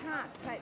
can't take.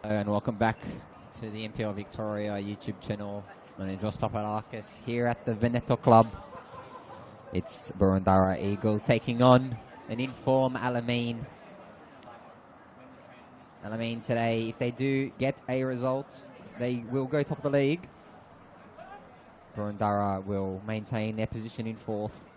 And welcome back to the NPL Victoria YouTube channel. My name is Josh Papadakis here at the Veneto Club. It's Boroondara Eagles taking on an inform Alamein. Alamein today, if they do get a result, they will go top of the league. Boroondara will maintain their position in fourth.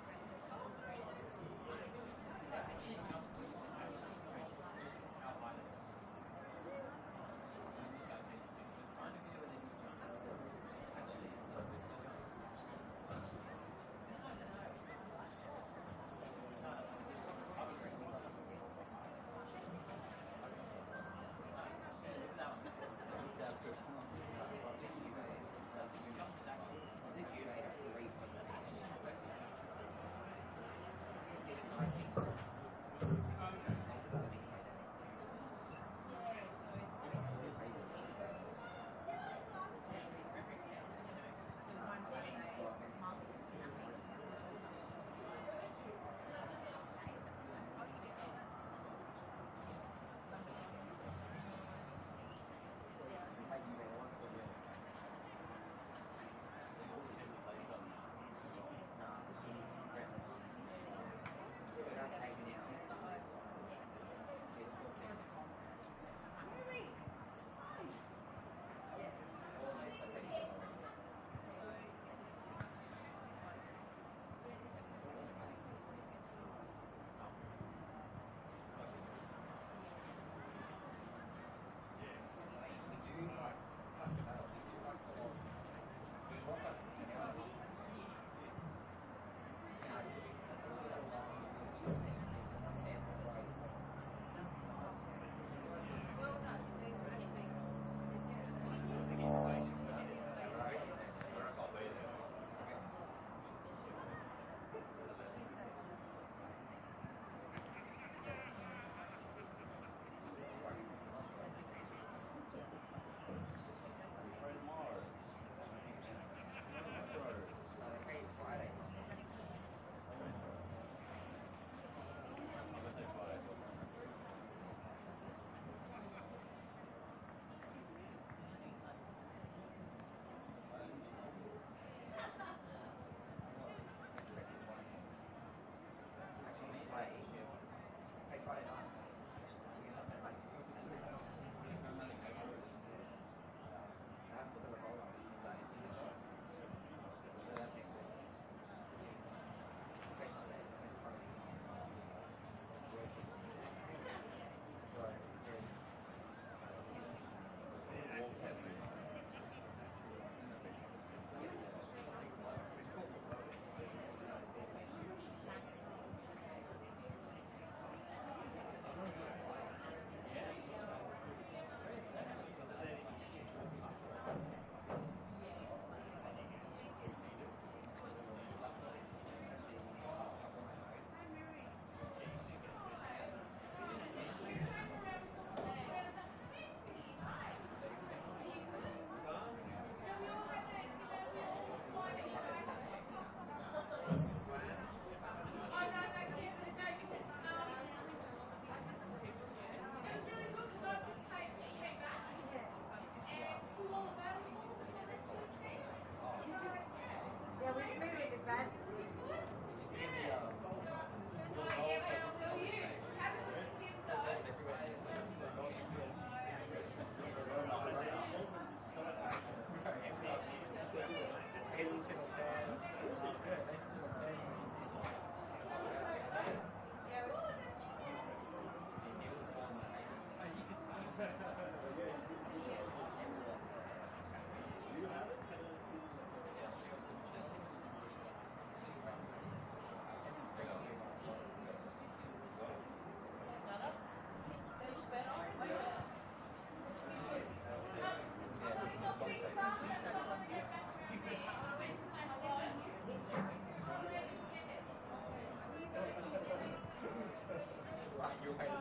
Communication?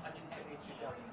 How did you say communication?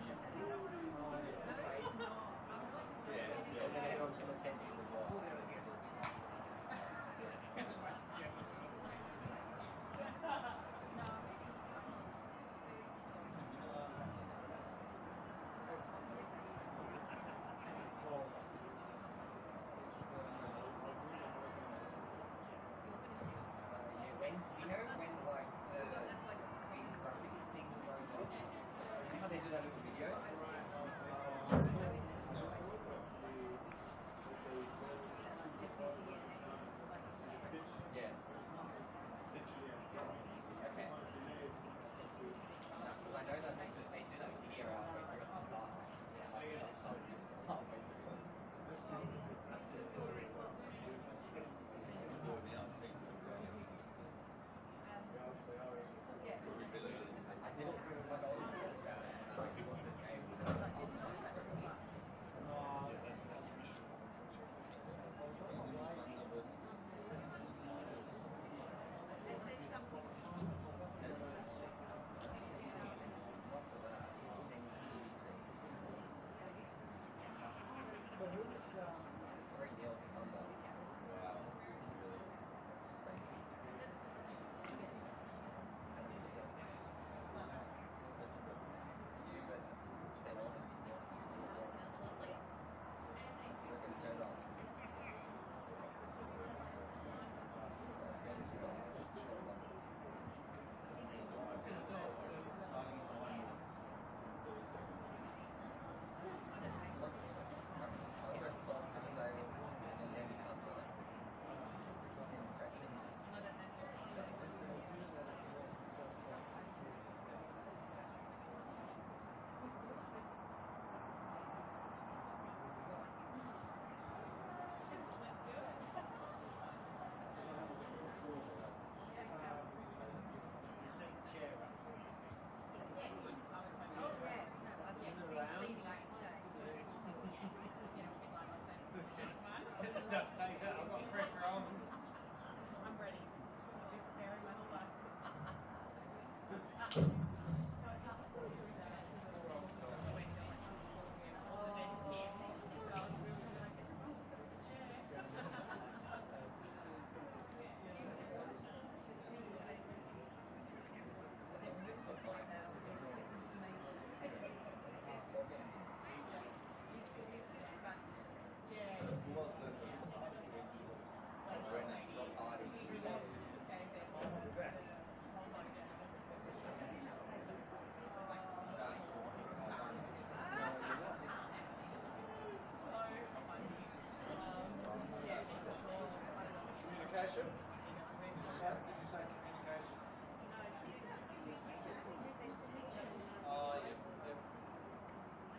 Oh, yeah.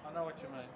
I know what you mean.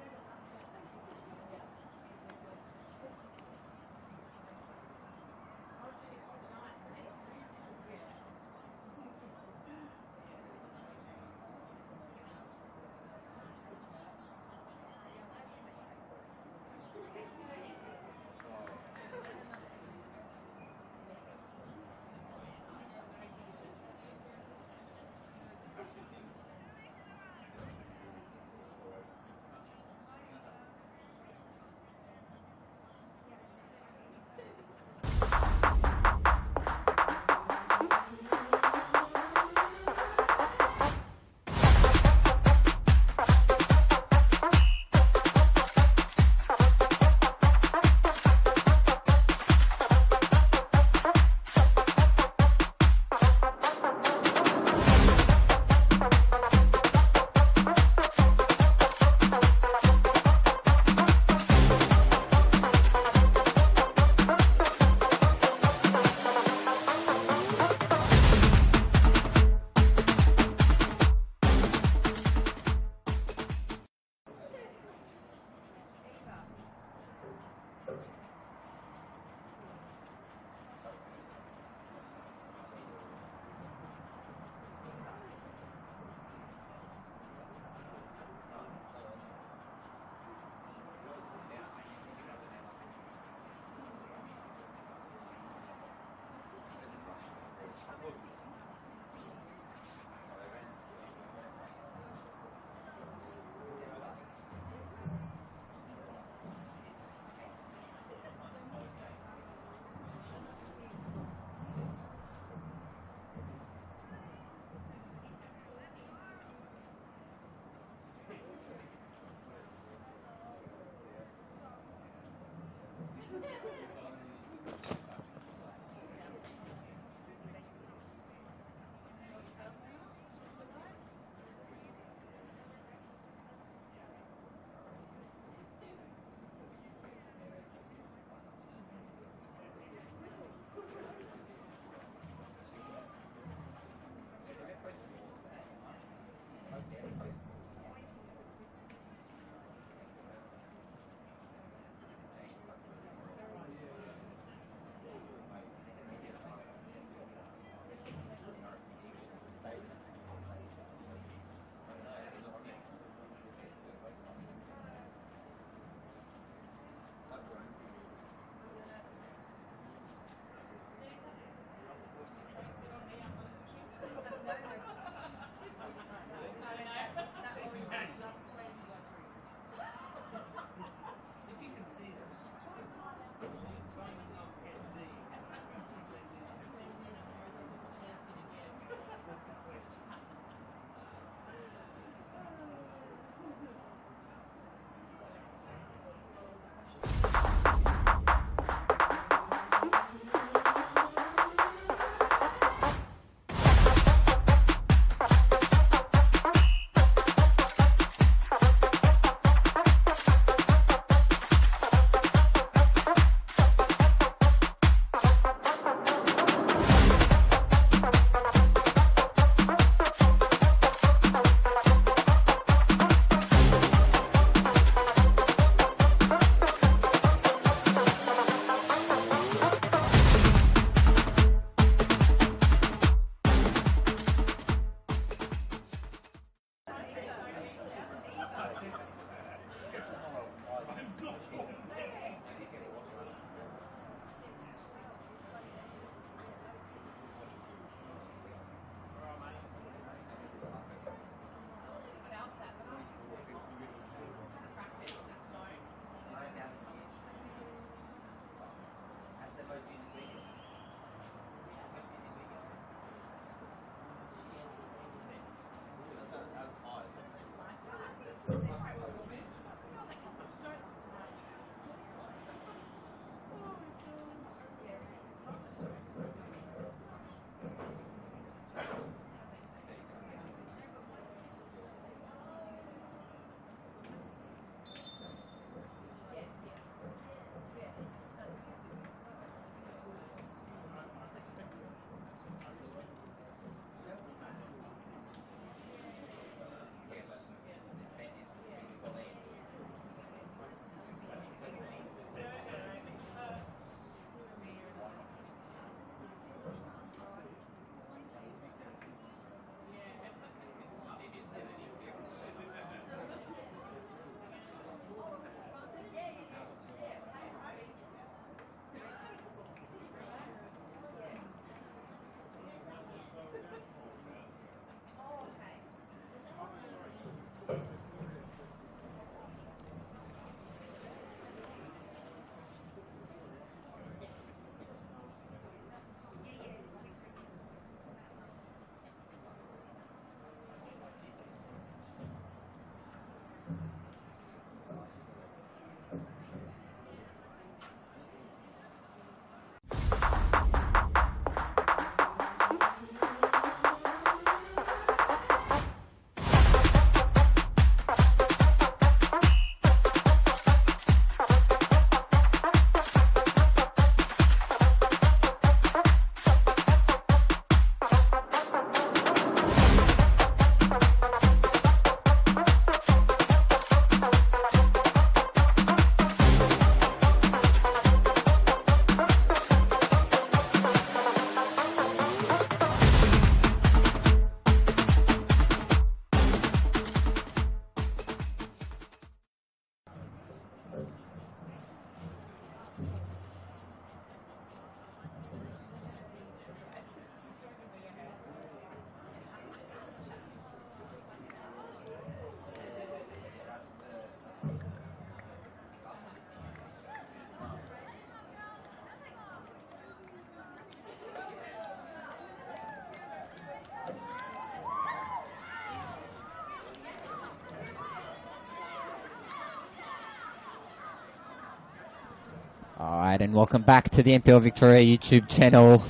Alright, and welcome back to the NPL Victoria YouTube channel.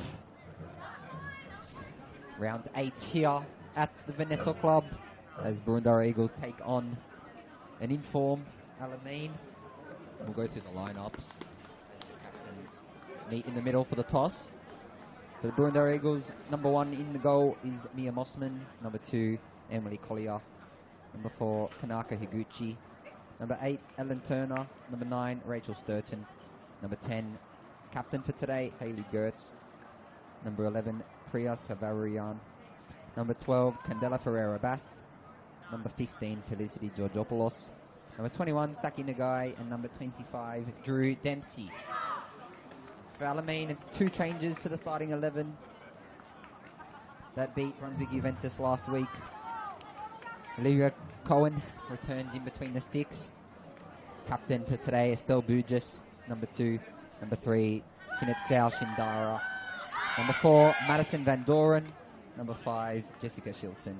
Round 8 here at the Veneto Club as Boroondara Eagles take on an in-form Alamein. We'll go through the lineups as the captains meet in the middle for the toss. For the Boroondara Eagles, number 1 in the goal is Mia Mossman. Number 2, Emily Collier. Number 4, Kanaka Higuchi. Number 8, Ellen Turner. Number 9, Rachel Sturton. Number 10, captain for today, Hayley Gertz. Number 11, Priya Savarian. Number 12, Candela Ferreira-Bass. Number 15, Felicity Georgopoulos. Number 21, Saki Nagai. And number 25, Drew Dempsey. For Alamein, it's 2 changes to the starting 11 that beat Brunswick Juventus last week. Olivia Cohen returns in between the sticks. Captain for today, Estelle Burgess. Number 2, number 3, Chinetsao Shindara. Number 4, Madison Van Doren. Number 5, Jessica Shilton.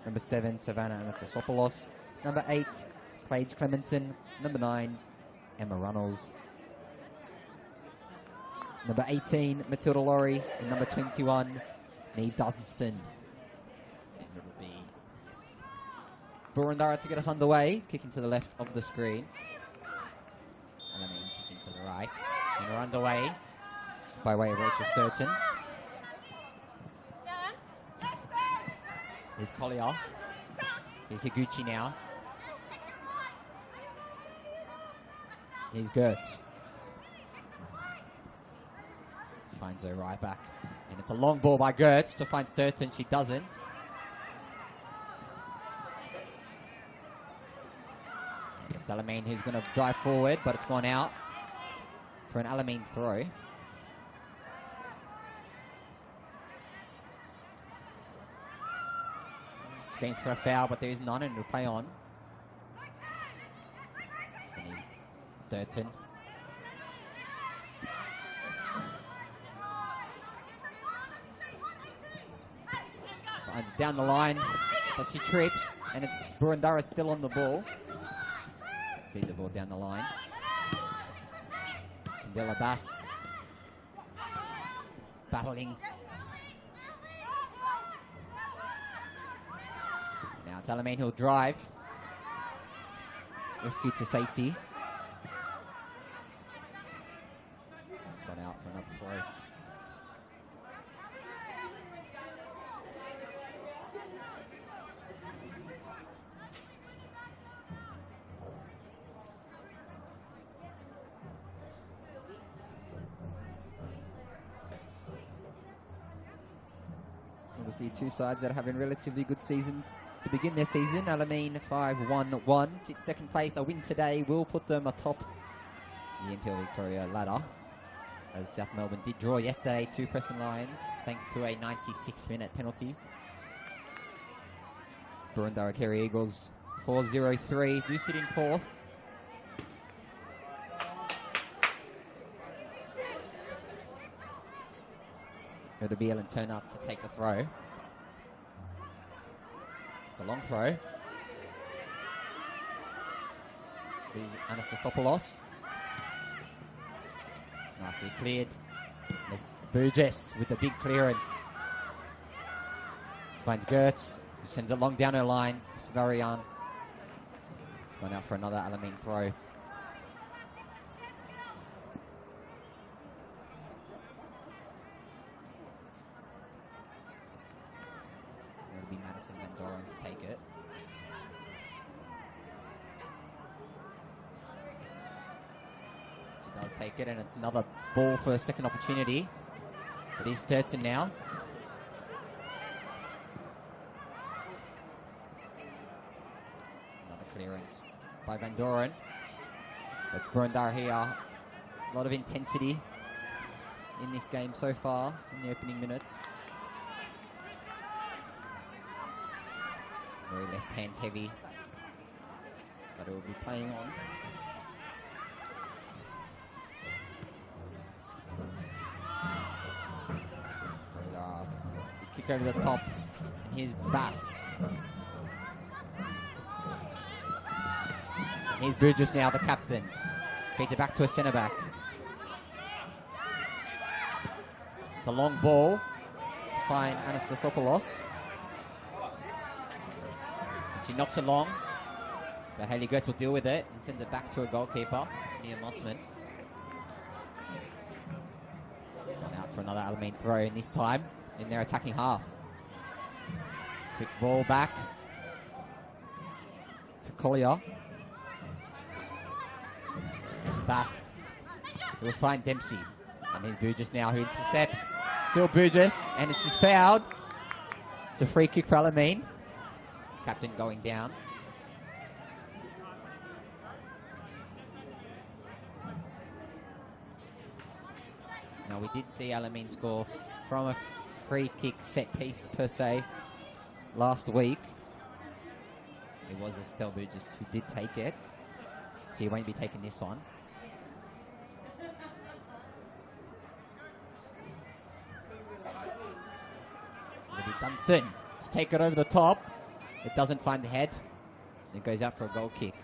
Number 7, Savannah Anastasopoulos. Number 8, Paige Clemenson. Number 9, Emma Runnels. Number 18, Matilda Laurie. And number 21, Neve Dunstan. And it'll be Boroondara to get us underway. Kicking to the left of the screen. Alamein kicking to the right. And we're underway by way of Rachel Sturton. Here's Collier. Here's Higuchi now. Here's Gertz. Finds her right back. And it's a long ball by Gertz to find Sturton. She doesn't. And it's Alamein who's going to drive forward, but it's gone out for an Alamein throw. Screams for a foul, but there is none, and it'll play on. And he's Sturton. Finds it down the line, but she trips, and it's Boroondara still on the ball. Feed the ball down the line. Candela Bass battling. Now it's Alamein who'll drive. Rescued to safety. It's gone out for another throw. Obviously, 2 sides that are having relatively good seasons to begin their season. Alamein 5-1-1. Sits second place. A win today will put them atop the NPL Victoria ladder, as South Melbourne did draw yesterday to Preston Lions thanks to a 96th-minute penalty. Boroondara-Carey Eagles 4-0-3 do sit in 4th. It'll be Ellen Turner to take the throw. It's a long throw. There's Anastasopoulos. Nicely cleared. There's Burgess with the big clearance. Finds Gertz, who sends it long down her line to Savarian. It's gone out for another Alamein throw. It'll be Madison Van Doren to take it. She does take it, and it's another ball for a second opportunity. It is Sturton now. Another clearance by Van Doren. But Boroondara here, a lot of intensity in this game so far in the opening minutes. Very left hand heavy, but it will be playing on. Kick over the top, and here's Bass. And here's Burgess now, the captain. Feeds it back to a centre back. It's a long ball to find Anastasopoulos. And she knocks it long. But Haley Goetz will deal with it and sends it back to her goalkeeper, Mia Mossman. She's gone out for another Alamein throw in this time in their attacking half. It's a quick ball back to Collier. It's Bass. He'll find Dempsey. And then Burgess now who intercepts. Still Burgess, and it's just fouled. It's a free kick for Alamein. Captain going down. Now we did see Alamein score from a free kick set piece per se last week. It was Estelle Burgess who did take it. So he won't be taking this one. It'll be Dunstan to take it over the top. It doesn't find the head. It goes out for a goal kick.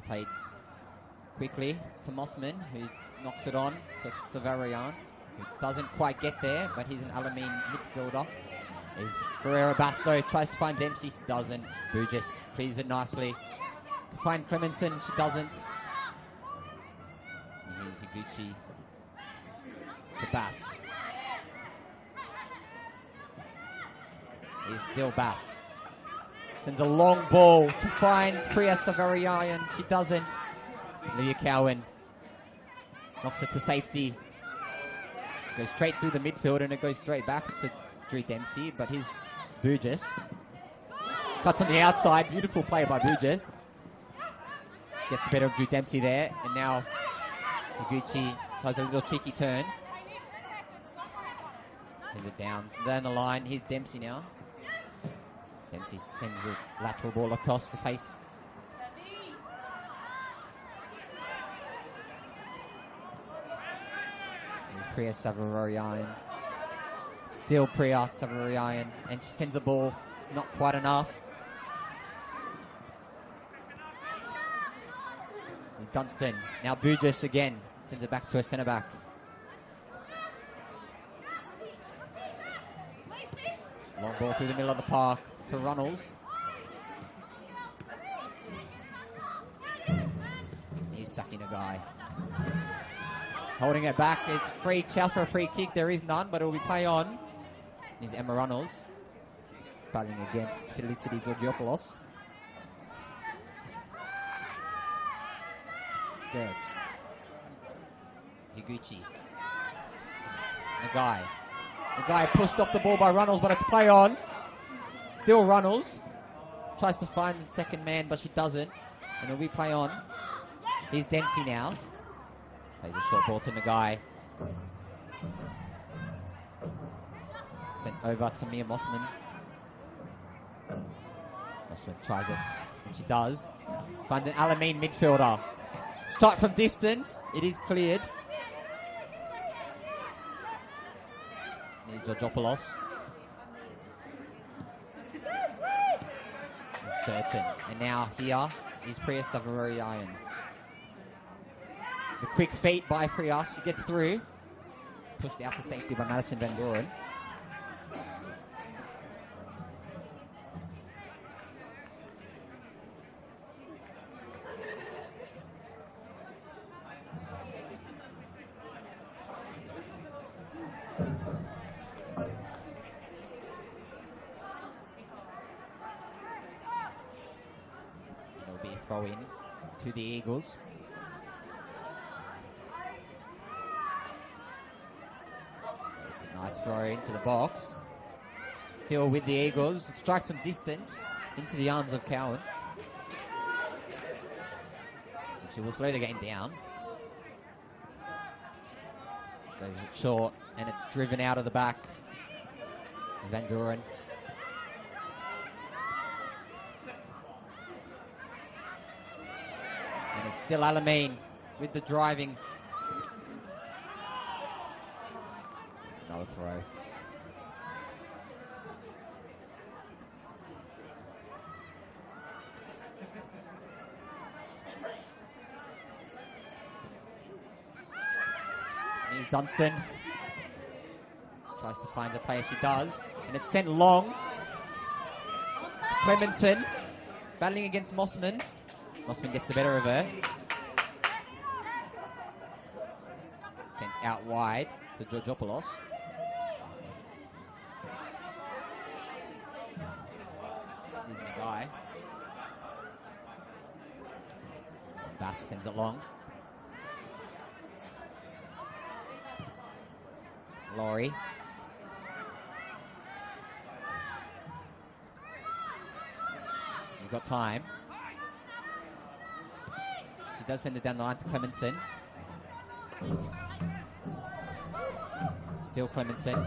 Played quickly to Mossman, who knocks it on. So Savarian, who doesn't quite get there, but he's an Alamein midfielder. Is Ferreira Basto, tries to find Dempsey, she doesn't. Burgess clears it nicely. To find Clemenson, she doesn't. And here's Higuchi to Bass. Here's Dill Bass. Sends a long ball to find Priya Savarian. She doesn't. Leah Cowan knocks it to safety. Goes straight through the midfield and it goes straight back to Drew Dempsey. But here's Burgess. Cuts on the outside. Beautiful play by Burgess. Gets the better of Drew Dempsey there. And now Higuchi tries a little cheeky turn. Sends it down the line. Here's Dempsey now. Dempsey sends a lateral ball across the face. Here's Priya Savarian. Still Priya Savarian. And she sends a ball. It's not quite enough. And Dunstan. Now Burgess again. Sends it back to a centre back. Long ball through the middle of the park to Runnels. He's sucking a guy. Holding it back. It's free. Chance for a free kick. There is none, but it will be play on. Here's Emma Runnels. Battling against Felicity Georgiopoulos. Gertz. Higuchi. Nagai. Nagai pushed off the ball by Runnels, but it's play on. Still Runnels. Tries to find the second man, but she doesn't. And it'll be play on. Here's Dempsey now. Plays a short ball to Nagai. Sent over to Mia Mossman. Mossman tries it, and she does. Find an Alamein midfielder. Start from distance. It is cleared. Here's Georgiopoulos. It's Turton. And now here is Priya Savarian. The quick feet by Priya. She gets through. Pushed out to safety by Madison Van Doren. Throw in to the Eagles. It's a nice throw into the box. Still with the Eagles. Strikes some distance into the arms of Cowan. And she will slow the game down. Goes short and it's driven out of the back. Van Doren. And it's still Alamein with the driving. It's another throw. And here's Dunstan. Tries to find a player, she does. And it's sent long. Clemenson battling against Mossman. Mossman gets the better of her. Sent out wide to Georgopoulos. Here's the guy. Bass sends it long. Laurie. She's got time. She does send it down the line to Clemenson. Still Clemenson.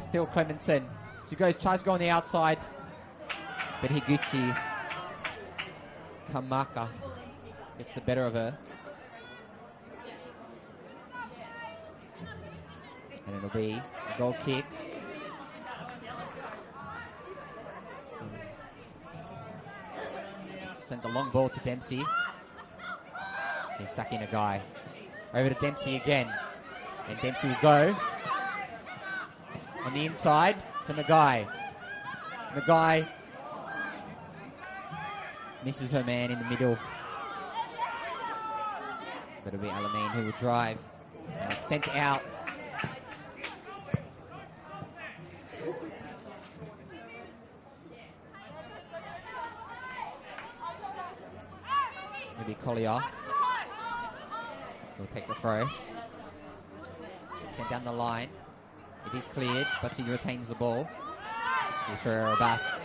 Still Clemenson. She tries to go on the outside. But Higuchi Kamaka gets the better of her. And it'll be a goal kick. Sent the long ball to Dempsey. He's sucking a guy. Over to Dempsey again. And Dempsey will go on the inside to Nagai. Nagai misses her man in the middle. But it'll be Alamein who will drive. And it's sent out. Maybe Collier. He'll take the throw. It's sent down the line. It is cleared, but she retains the ball. Here's for Bass.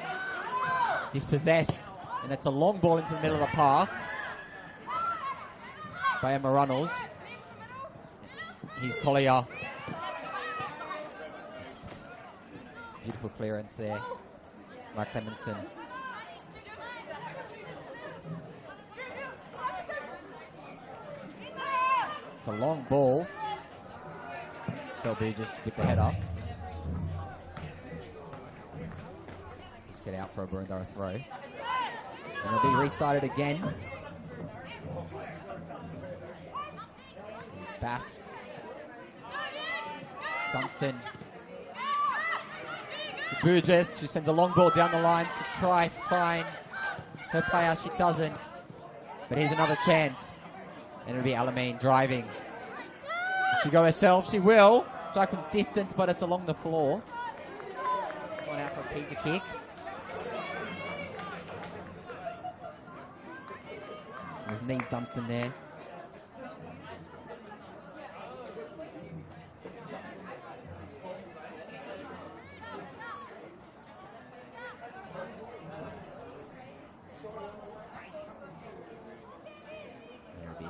Dispossessed. And it's a long ball into the middle of the park by Emma Runnels. Here's Collier. Beautiful clearance there by Clemenson. It's a long ball. Still Burgess with the header. Set out for a Boroondara throw. And it'll be restarted again. Bass. Dunstan. To Burgess, who sends a long ball down the line to try find her player. She doesn't. But here's another chance. And it'll be Alamein driving. Will she go herself? She will. Try from distance, but it's along the floor. Going out for a keeper kick. There's Neve Dunstan there.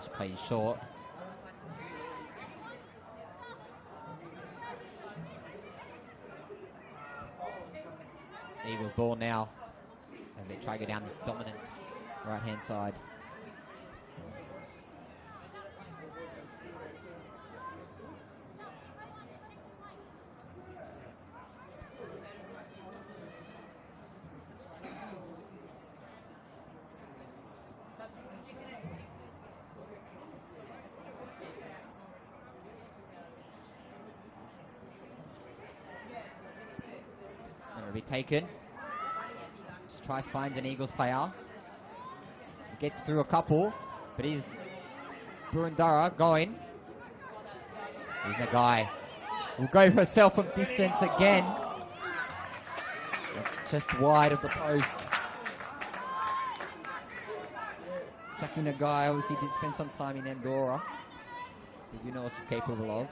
She plays short. Eagles ball now as they try to go down this dominant right hand side. Be taken. Just try to find an Eagles player. He gets through a couple, but he's Boroondara going. He's the guy. Will go for herself from distance again. It's just wide of the post. Chucking a guy. Obviously did spend some time in Andorra. Did you know what she's capable of?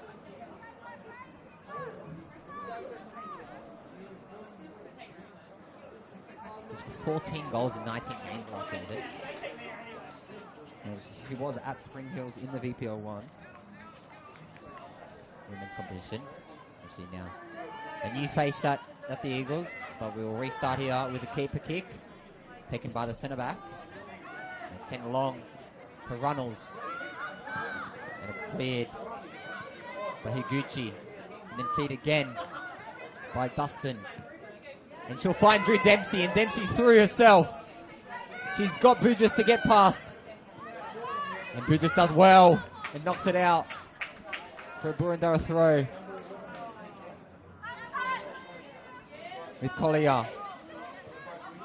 Just 14 goals in 19 games last season. She was at Spring Hills in the VPL 1 women's competition. We'll see now. A new face at the Eagles, but we will restart here with a keeper kick taken by the centre back. And sent along for Runnels. And it's cleared by Higuchi. And then cleared again by Dustin. And she'll find Drew Dempsey, and Dempsey's through herself. She's got Burgess to get past. And Burgess does well and knocks it out for a Boroondara throw. With Collier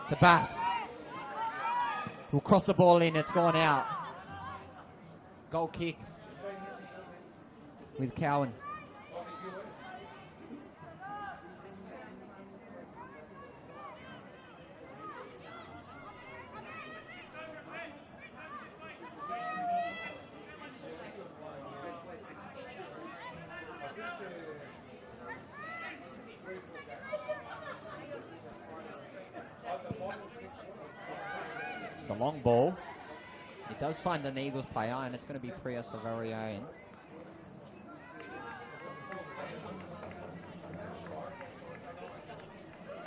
to Bass. Will cross the ball in, it's gone out. Goal kick with Cowan. It's a long ball. It does find an Eagles player, and it's going to be Priya Savarioan.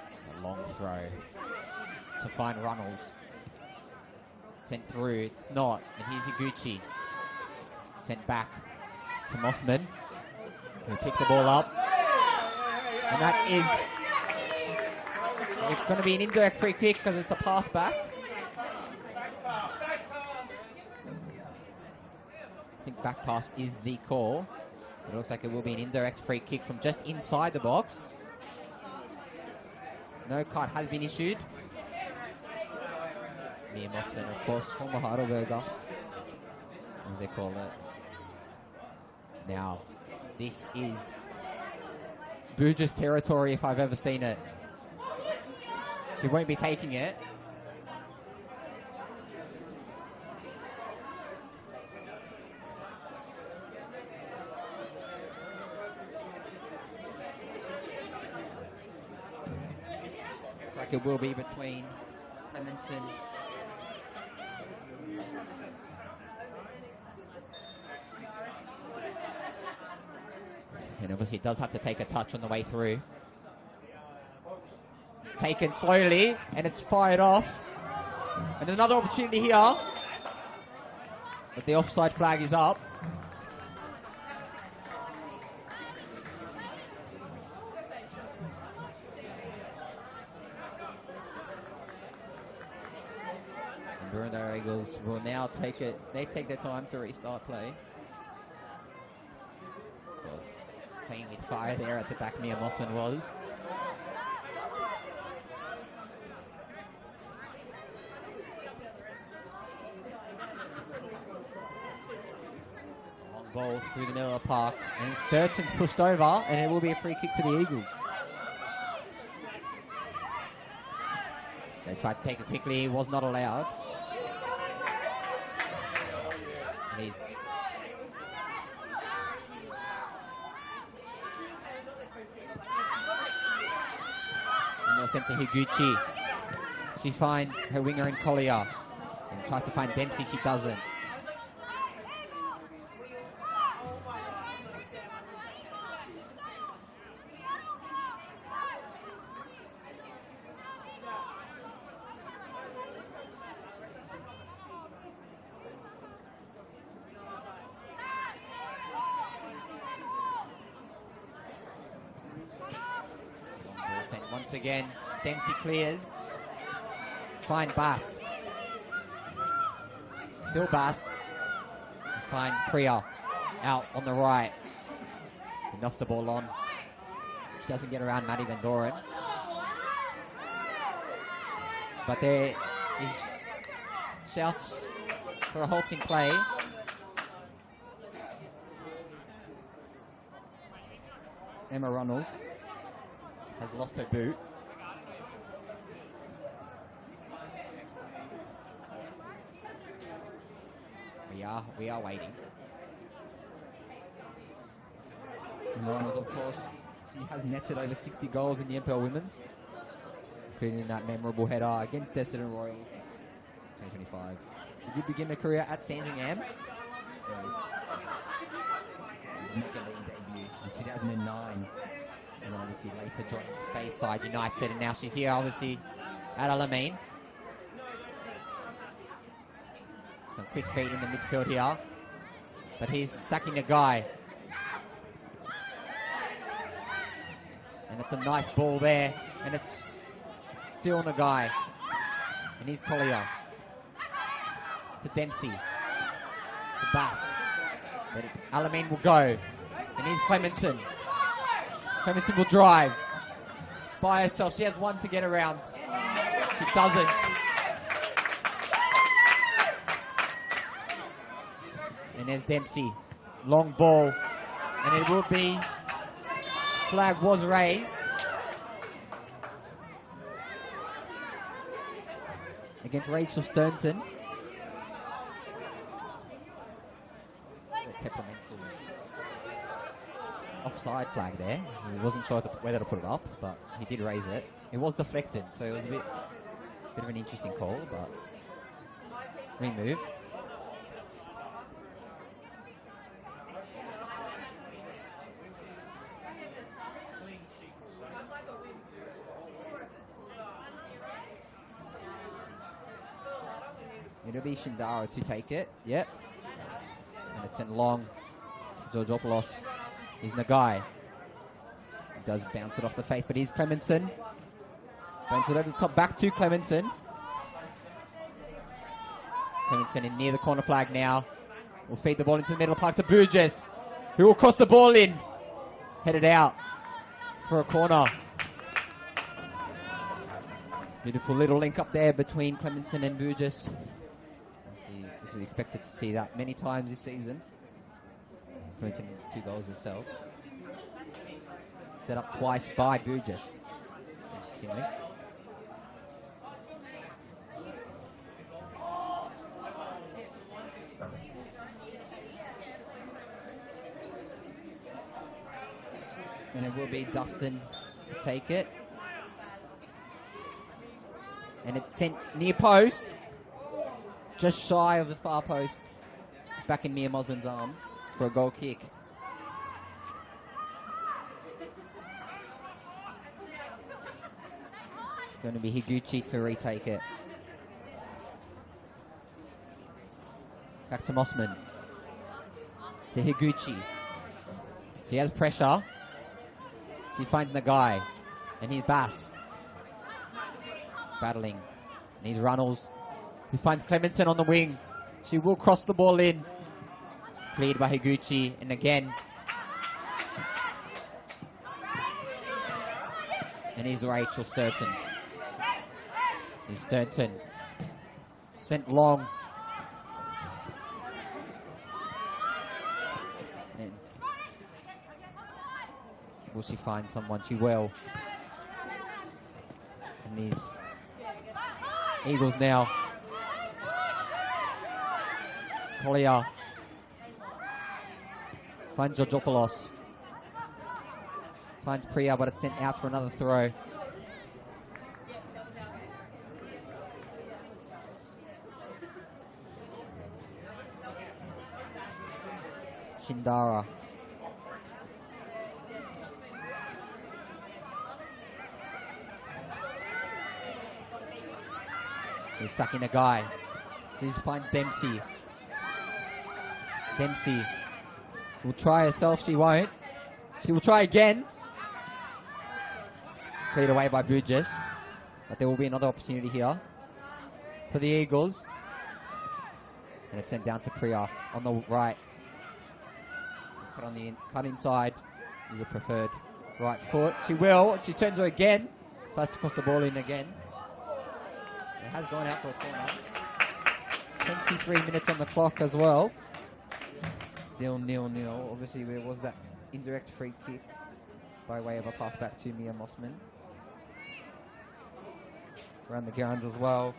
It's a long throw to find Runnels. Sent through, it's not. And here's Higuchi. Sent back to Mossman. He'll pick the ball up. And that is... It's going to be an indirect free kick because it's a pass back. I think back pass is the call. It looks like it will be an indirect free kick from just inside the box. No card has been issued. Mia Mossman, of course, former Heidelberger, as they call it. Now, this is Burgess territory if I've ever seen it. She won't be taking it. Looks like it will be between Clemenson and obviously it does have to take a touch on the way through. It's taken slowly, and it's fired off. And another opportunity here. But the offside flag is up. And Boroondara Eagles will now take it. They take their time to restart play. Of course, playing with fire there at the back, Mia Mossman was. Ball through the middle of the park, and Sturgeon's pushed over, and it will be a free kick for the Eagles. They tried to take it quickly, was not allowed. And he's sent to Higuchi. She finds her winger in Collier and tries to find Dempsey, she doesn't. Once again, Dempsey clears. Find Bass. Still Bass. Finds Priya out on the right. He knocks the ball on. She doesn't get around Maddie Van Doren. But there is shouts for a halting play. Emma Runnels has lost her boot. We are waiting. And Runnels, of course, she has netted over 60 goals in the NPL Women's, including that memorable header against Essendon Royals 2025. She did begin her career at Sandringham. Make a league debut in 2009. And then obviously later joined Bayside United, and now she's here obviously at Alamein. Some quick feet in the midfield here. But he's sacking a guy. And it's a nice ball there. And it's still on the guy. And he's Collier. To Dempsey. To Bass. But Alamein will go. And here's Clemenson. Clemenson will drive. By herself. She has one to get around. She doesn't. And there's Dempsey. Long ball. And it will be... Flag was raised. Against Rachel Sternton. Temperamental offside flag there. He wasn't sure whether to put it up, but he did raise it. It was deflected, so it was a bit of an interesting call, but remove. It'll be Shindara to take it. Yep. And it's in long. Georgopoulos is Nagai. He does bounce it off the face, but he's Clemenson. Bounce it over the top, back to Clemenson. Clemenson in near the corner flag now. Will feed the ball into the middle of the park to Burgess, who will cross the ball in. Headed out for a corner. Beautiful little link up there between Clemenson and Burgess. This is expected to see that many times this season. Clemenson 2 goals herself. Set up twice by Burgess. Interestingly. And it will be Dustin to take it. And it's sent near post. Just shy of the far post. Back in Mia Mosman's arms for a goal kick. It's going to be Higuchi to retake it. Back to Mossman. To Higuchi. She has pressure. She finds Nagai. And he's Bass. Battling. And he's Runnels. He finds Clemenson on the wing. She will cross the ball in. It's cleared by Higuchi. And again. And here's Rachel Sturton. Here's Sturton. Sent long. And will she find someone? She will. And these Eagles now. Collier finds Georgopoulos. Finds Priya, but it's sent out for another throw. Shindara. He's sucking a guy. He finds Dempsey. Dempsey will try herself. She won't. She will try again. Cleared away by Burgess. But there will be another opportunity here for the Eagles. And it's sent down to Priya on the right. Cut on the cut inside. Is a preferred right foot. She will. She turns her again. Tries to cross the ball in again. It has gone out for a corner. 23 minutes on the clock as well. Still 0-0. Obviously, there was that indirect free kick by way of a pass back to Mia Mossman. Around the grounds as well.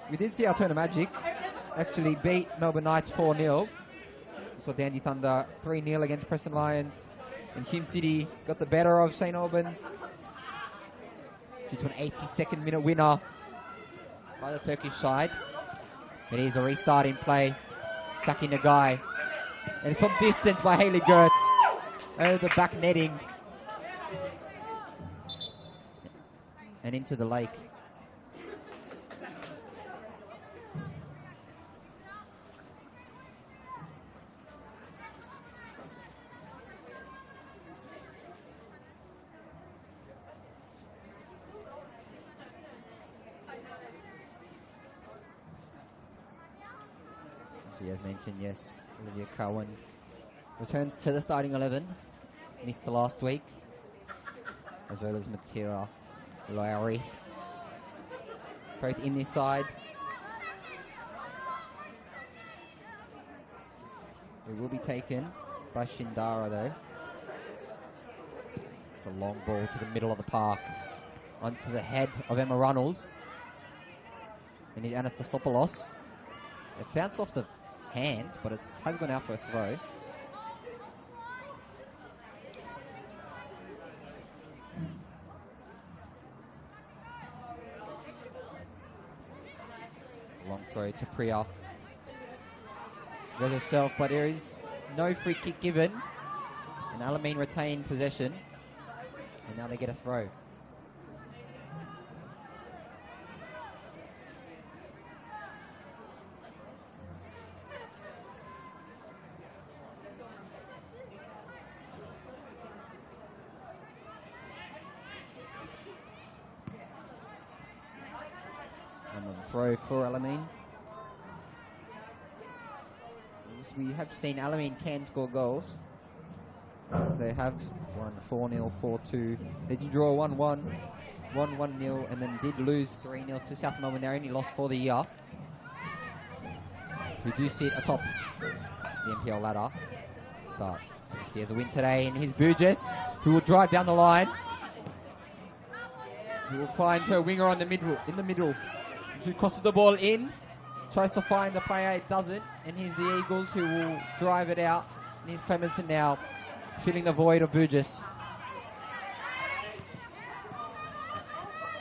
We did see Altona Magic actually beat Melbourne Knights 4-0. We saw Dandy Thunder 3-0 against Preston Lions. And Hume City got the better of St Albans due to an 82nd minute winner by the Turkish side. It is a restart in play. Saki Nagai. And it's from distance by Hayley Gertz. Over the back netting. And into the lake. Obviously, as mentioned, yes, Olivia Cowan returns to the starting 11. Missed the last week. As well as Matira Lowry. Both in this side. It will be taken by Shindara though. It's a long ball to the middle of the park. Onto the head of Emma Runnels. And Anastasopoulos. It's bounced off the hand, but it has gone out for a throw. Long throw to Priya. Goes herself, but there is no free kick given. And Alamein retain possession. And now they get a throw. Another throw for Alamein. We have seen Alamein can score goals. They have won 4-0, 4-2. They did draw 1-1, 1-1-0, and then did lose 3-0 to South Melbourne. They only lost for the year. We do sit atop the NPL ladder. But obviously has a win today, and here's Burgess, who will drive down the line. He will find her winger in the middle. She crosses the ball in. Tries to find the player, it doesn't. And here's the Eagles who will drive it out. And here's Clemenson now, filling the void of Burgess.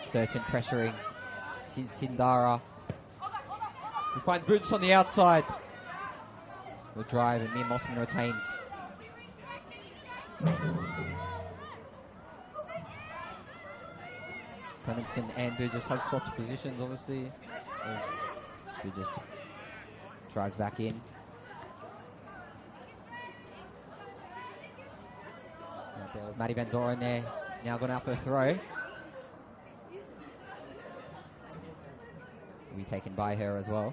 Sturgeon pressuring Sindara. We find Burgess on the outside. Will drive and Mia Mossman retains. Clemenson and Burgess have swapped positions, obviously. Burgess drives back in. And there was Maddie Van Doren there. Now gone out for a throw. Will be taken by her as well.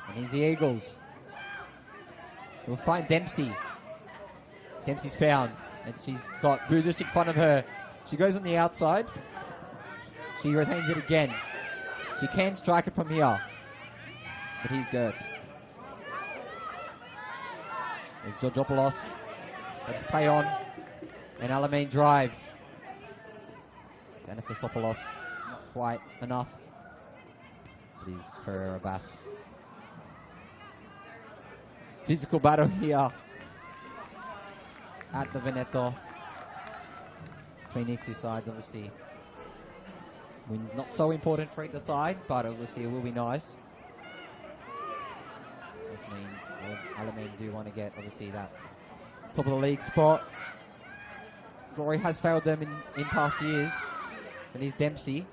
And here's the Eagles. We'll find Dempsey. Dempsey's found. And she's got Burgess in front of her. She goes on the outside. She retains it again. She can strike it from here. But here's Gertz. There's Georgopoulos. Let's play on. And Alamein drive. Anastasopoulos. Not quite enough. It is for Abbas. Physical battle here at the Veneto. Between these two sides, obviously. Wins not so important for either side, but obviously it will be nice. This means Alamein do want to get, obviously, that top of the league spot. Glory has failed them in past years. And here's Dempsey.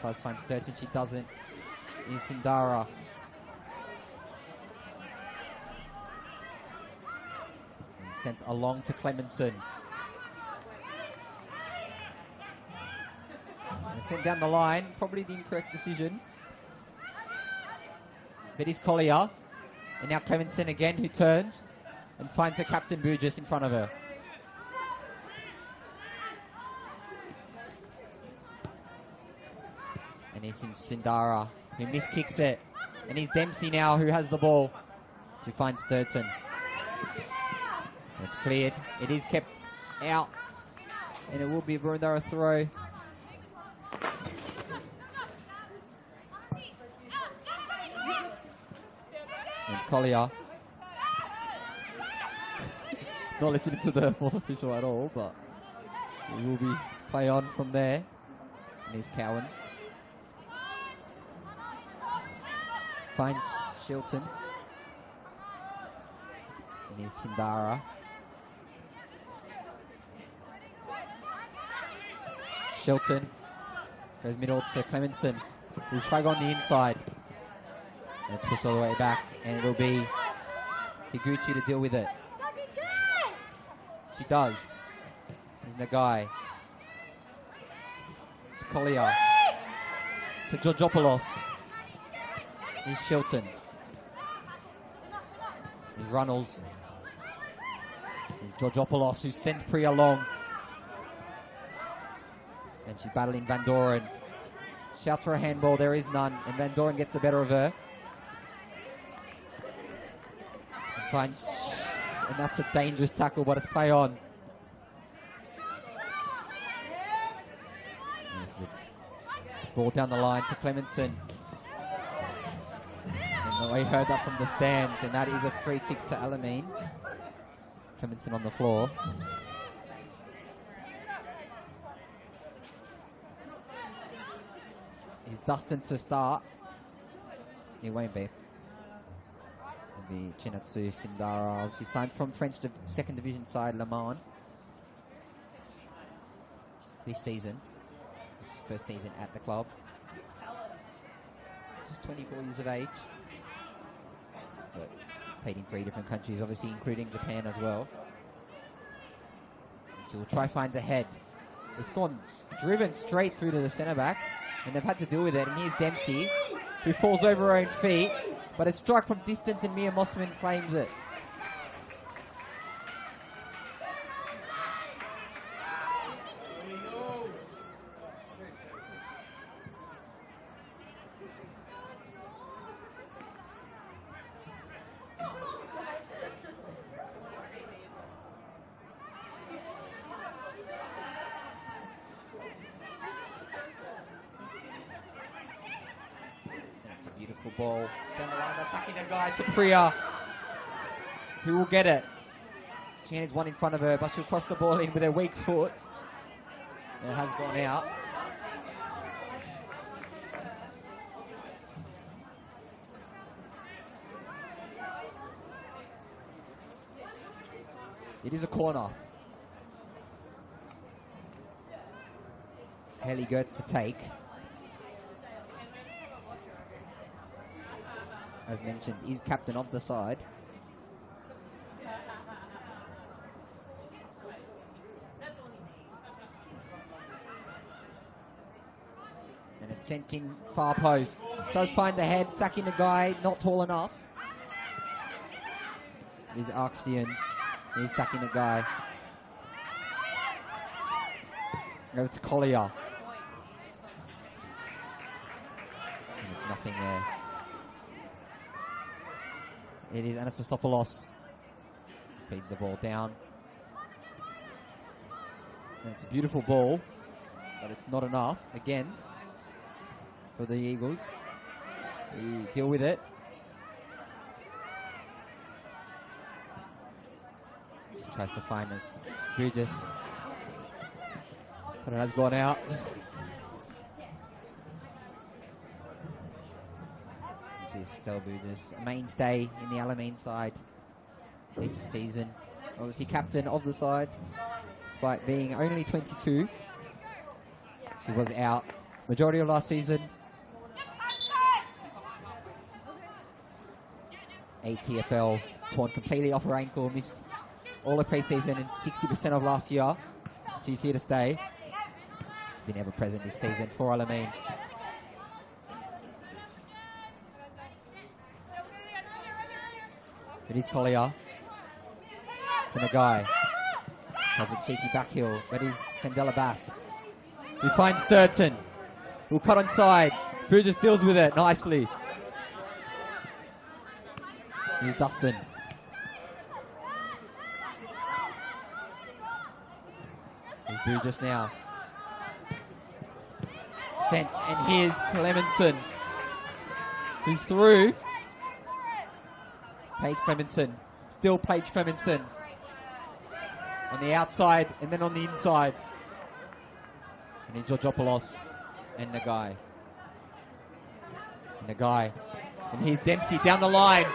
Tries to find Sturgeon, she doesn't. Here's Sindara. And sent along to Clemenson. And sent down the line, probably the incorrect decision. But it's Collier. And now Clemenson again, who turns and finds her captain Burgess in front of her. And he's in Sindara, who miskicks it. And he's Dempsey now, who has the ball to find Sturgeon. It's cleared. It is kept out. And it will be a Boroondara throw. And it's Collier. Not listening to the fourth official at all, but it will be play on from there. And here's Cowan. Finds Shilton. And here's Sindara. Shilton goes middle to Clemenson. We'll try go on the inside. Let's push all the way back, and it'll be Higuchi to deal with it. She does. Here's Nagai. To Collier. To Georgopoulos. Here's Shilton. Here's Runnels. Here's Georgopoulos, who sends Priya long. And she's battling Van Doren. Shouts for a handball. There is none. And Van Doren gets the better of her. And that's a dangerous tackle, but it's play on. There's the ball down the line to Clemenson. And we heard that from the stands, and that is a free kick to Alamein. Clemenson on the floor. He's Dustin to start. He won't be. It'll be Chinatsu Sindara. Obviously signed from French second division side Alamein this season. It's his first season at the club. Just 24 years of age. But played in 3 different countries, obviously including Japan as well. And she'll try finds ahead. It's gone driven straight through to the centre backs, and they've had to deal with it. And here's Dempsey, who falls over her own feet, but it's struck from distance, and Mia Mossman claims it. Beautiful ball down the line by Sakina Guy to Priya, who will get it. She has one in front of her, but she'll cross the ball in with her weak foot. It has gone out. It is a corner. Haley Gertz to take. As mentioned, is captain of the side. And it's sent in far post. Does find the head, sacking the guy, not tall enough. It is Arkstion. He's sacking the guy. Over to Collier. There's nothing there. It is Anastasiopoulos. Feeds the ball down. And it's a beautiful ball, but it's not enough, again, for the Eagles. They deal with it. She tries to find us. Burgess. But it has gone out. Still Burgess, a mainstay in the Alamein side this season. Obviously captain of the side, despite being only 22. She was out majority of last season. ATFL, torn completely off her ankle, missed all of pre-season and 60% of last year. She's here to stay. She's been ever present this season for Alamein. It is Collier. It's in a guy. Has a cheeky back heel. That is Candela Bass. He finds Sturton. Who'll cut inside. Burgess deals with it nicely. Here's Dustin. Here's Burgess now. Sent. And here's Clemenson, who's through. Paige Clemenson, still Paige Clemenson on the outside and then on the inside. And then Georgopoulos and Nagai. And here's Dempsey down the line.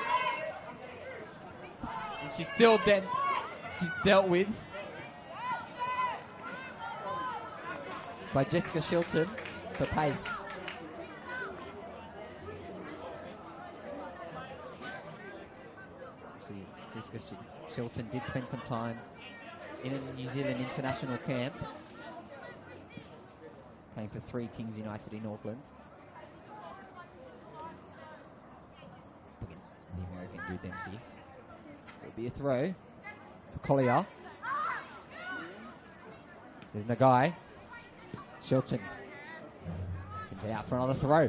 And she's still she's dealt with by Jessica Shilton for pace. Jessica Shilton did spend some time in a New Zealand international camp. playing for 3 Kings United in Auckland. Against the American Drew Dempsey. It'll be a throw for Collier. There's Nagai. Shilton. Sends it out for another throw.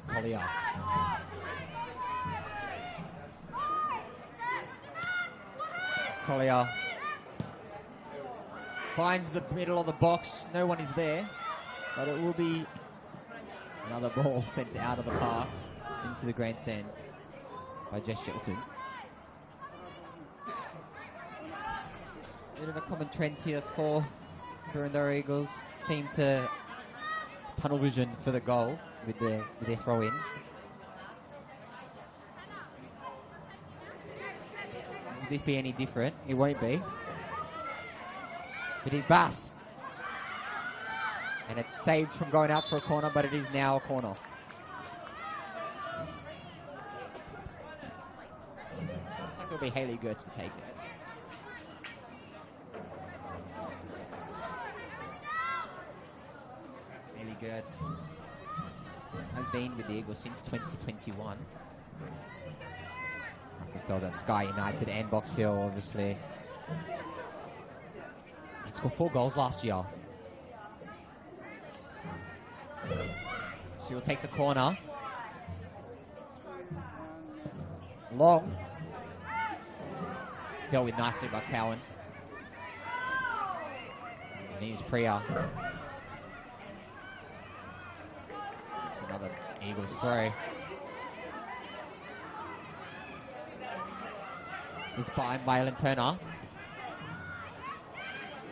Collier. Collier finds the middle of the box. No one is there, but it will be another ball sent out of the park into the grandstand by Jess Shelton. Bit of a common trend here for Boroondara Eagles. Seem to tunnel vision for the goal with their throw-ins. Will this be any different? It won't be. It is Bass. And it's saved from going out for a corner, but it is now a corner. Looks like it'll be Hayley Gertz to take it. Hayley Gertz has been with the Eagles since 2021. After spells at Sky United and Box Hill, obviously. Did score 4 goals last year. She will take the corner. Long. Dealt with nicely by Cowan. And here's Priya. It's another Eagles throw. This by Waylon Turner.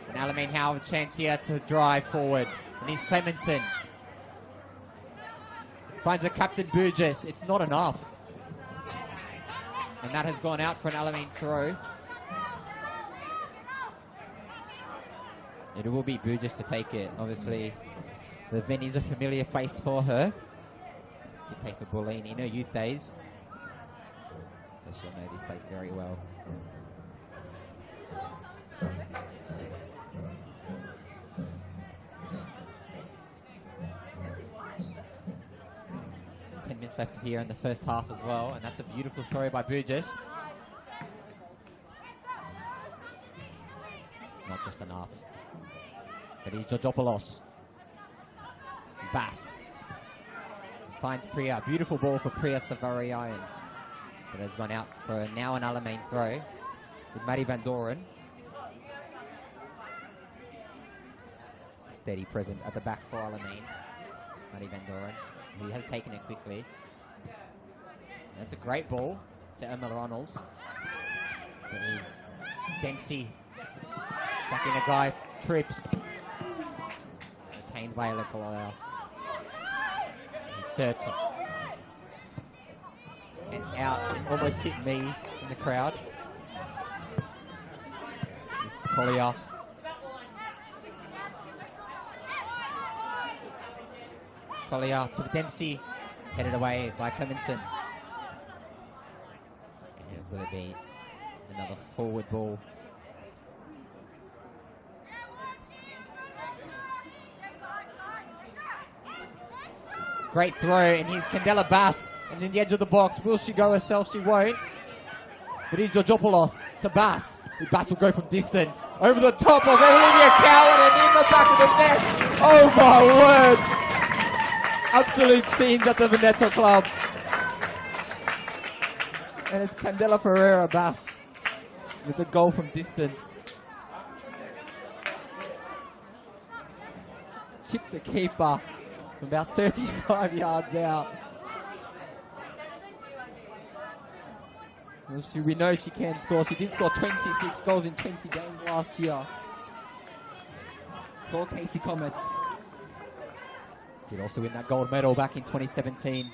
And Alamein now have a chance here to drive forward. And here's Clemenson. Finds a Captain Burgess. It's not enough. And that has gone out for an Alamein throw. It will be Burgess to take it. Obviously, the Venny's a familiar face for her. Did play for Bulleen in her youth days. So she'll know this place very well. Left here in the first half as well, and that's a beautiful throw by Burgess. It's not just enough. But he's Georgopoulos. Bass finds Priya. Beautiful ball for Priya Savarian. But has gone out for now an Alamein throw with Maddie Van Doren. Steady present at the back for Alamein. Maddie Van Doren. He has taken it quickly. That's a great ball to Emma Ronalds. But he's Dempsey. Sucking a guy, trips. Retained by Alekola. He's 30. Sent out, almost hit me in the crowd. Here's Collier. Collier to Dempsey. Headed away by Clemenson. And will it be another forward ball? Great throw, and here's Candela Bass. And in the edge of the box. Will she go herself? She won't. But here's Georgopoulos to Bass. Bass will go from distance. Over the top of Olivia Cowan and in the back of the net. Oh my word. Absolute scenes at the Veneto Club. And it's Candela Ferreira Bass with a goal from distance. Chipped the keeper from about 35 yards out. Well, we know she can score. She did score 26 goals in 20 games last year for Casey Comets. Did also win that gold medal back in 2017.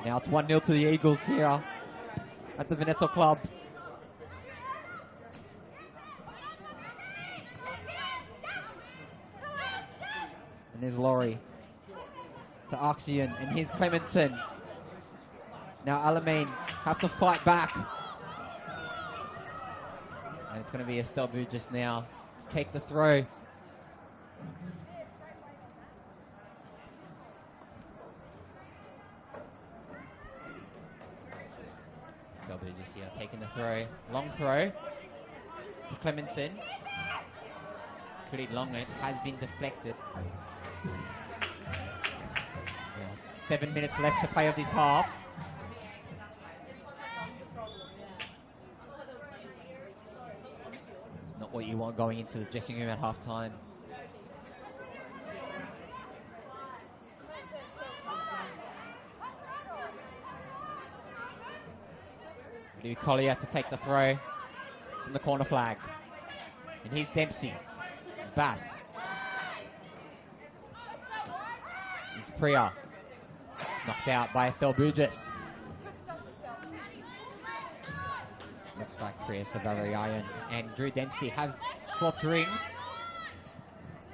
Now it's 1-0 to the Eagles here at the Veneto Club. And there's Laurie. to Axion, and here's Clemenson. Now Alamein have to fight back. And it's going to be Estelle Burgess now to take the throw. Estelle Burgess here taking the throw. Long throw to Clemenson. It's pretty long, it has been deflected. 7 minutes left to play of this half. It's not what you want going into the dressing room at half time. Collier to take the throw from the corner flag. And here's Dempsey. Bass. Here's Priya. Knocked out by Estelle Burgess. Looks like Priya Savariayan and Drew Dempsey have swapped rings.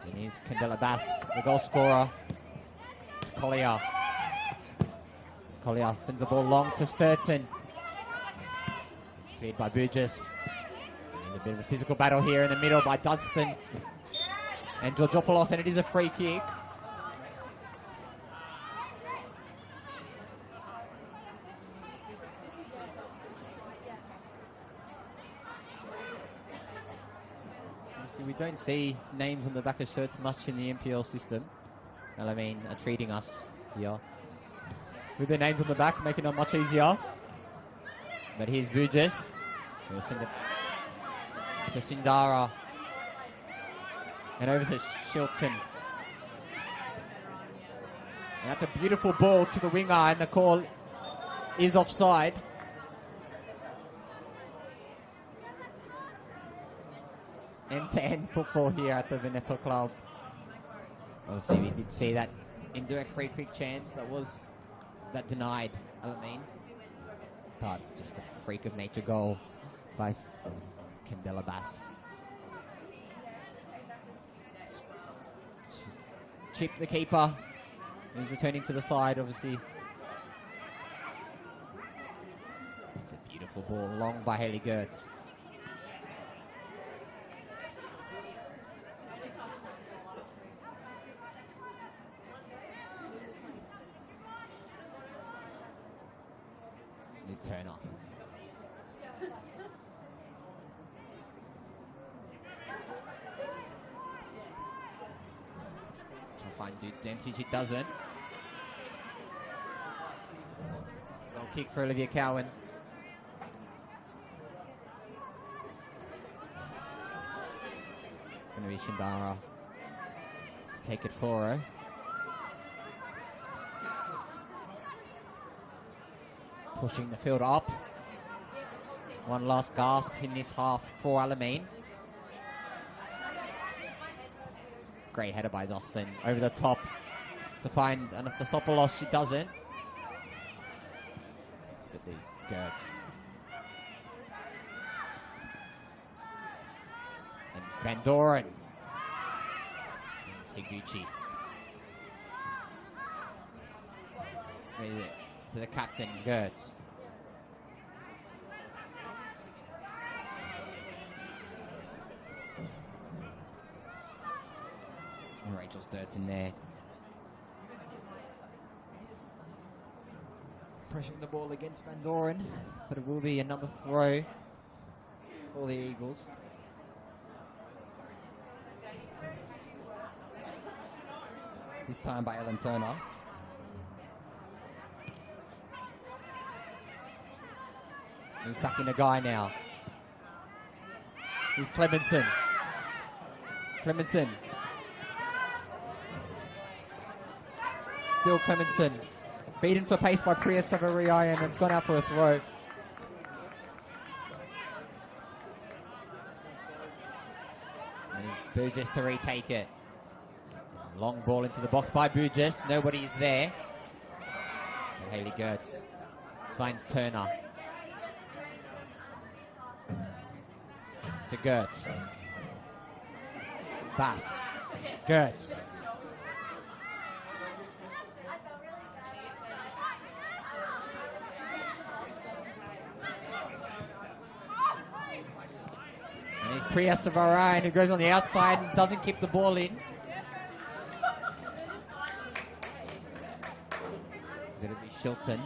And here's Candela Bass, the goal scorer. Collier. Collier sends the ball long to Sturton. Cleared by Burgess. There's a bit of a physical battle here in the middle by Dunstan and Georgopoulos, and it is a free kick. Obviously, we don't see names on the back of shirts much in the NPL system. Alamein are treating us here with their names on the back, making it much easier. But here's Burgess. We'll send it to Sindara. And over to Shilton. And that's a beautiful ball to the winger, and the call is offside. End-to-end football here at the Veneto Club. Obviously, we did see that indirect free kick chance that denied Alamein. But just a freak of nature goal by Candela Bass. Chip the keeper. He's returning to the side, obviously. It's a beautiful ball, long by Haley Gertz. Here's Turner. Find Dempsey, she doesn't. Goal kick for Olivia Cowan. It's going to be Shindara. Let's take it for her. Pushing the field up. One last gasp in this half for Alamein. Great header by Zostin over the top to find Anastasopoulos. She doesn't. Look at these Gertz. And Van Doren. Higuchi. To the captain, Gertz. Rachel Sturton there. Pressing the ball against Van Doren, but it will be another throw for the Eagles. This time by Ellen Turner. He's sucking a guy now. Here's Clemenson. Clemenson. Still Clemenson. Beaten for pace by Priya Savariayan, and it's gone out for a throw. And Burgess to retake it. Long ball into the box by Burgess. Nobody is there. And Haley Gertz finds Turner. To Gertz. Bass. Gertz. Priya Savaran, who goes on the outside and doesn't keep the ball in. It'll be Shilton.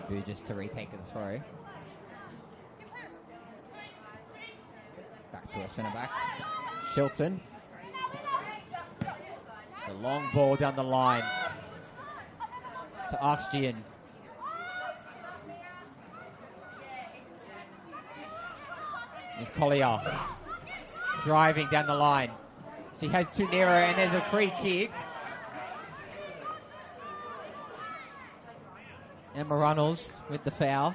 And just to retake the throw. Back to a centre back. Shilton. The long ball down the line to Archdian. Here's Collier driving down the line. She has Tunera and there's a free kick. Emma Runnels with the foul.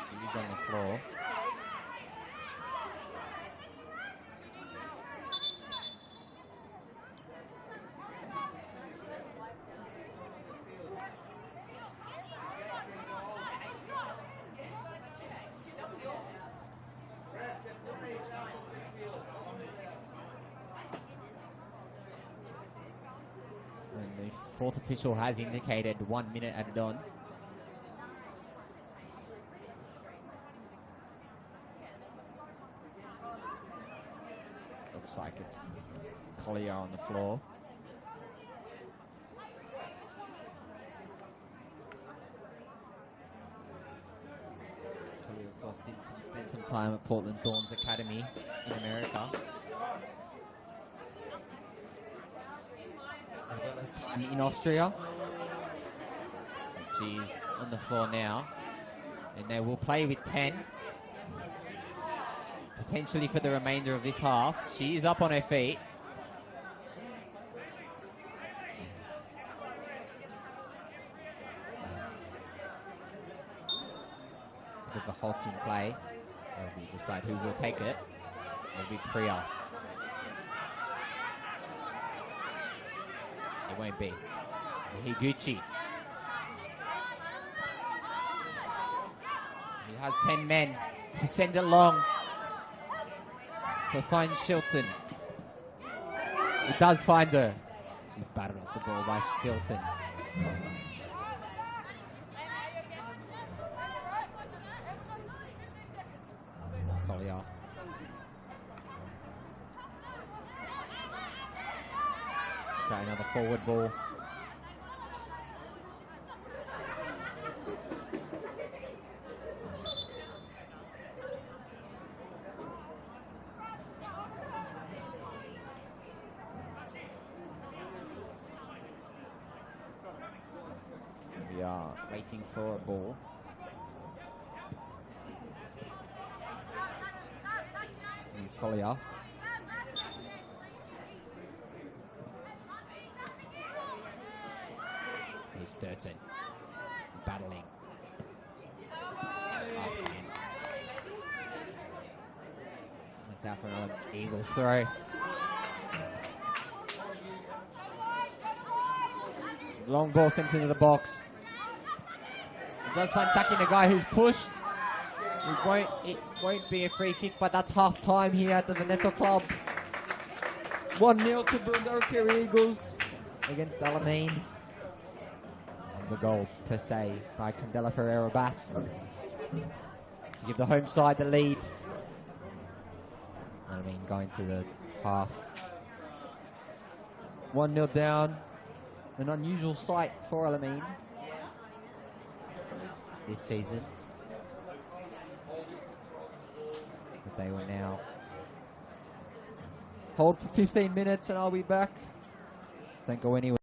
She's on the floor. And the fourth official has indicated 1 minute added on. Looks like it's Collier on the floor. Collier, of course, did spend some time at Portland Thorns Academy in America. As well as time in Austria. She's on the floor now. And they will play with 10. Potentially for the remainder of this half. She is up on her feet. With the halting play, we decide who will take it. It'll be Priya. It won't be. Higuchi. He has 10 men to send it long. To find Shilton. He does find her. She's battered off the ball by Shilton. Collier. Try another forward ball. We are waiting for a ball. Here's Collier. Here's Sturton. Battling. Look out for another Eagles throw. Long ball sent into the box. It does find Saki, the guy who's pushed. It won't be a free kick, but that's half time here at the Veneto Club. 1-0 to Boroondara-Carey Eagles against Alamein. And the goal per se by Candela Ferreira-Bass to give the home side the lead. Alamein going to the half. 1-0 down. An unusual sight for Alamein this season. But they will now hold for 15 minutes and I'll be back. Don't go anywhere.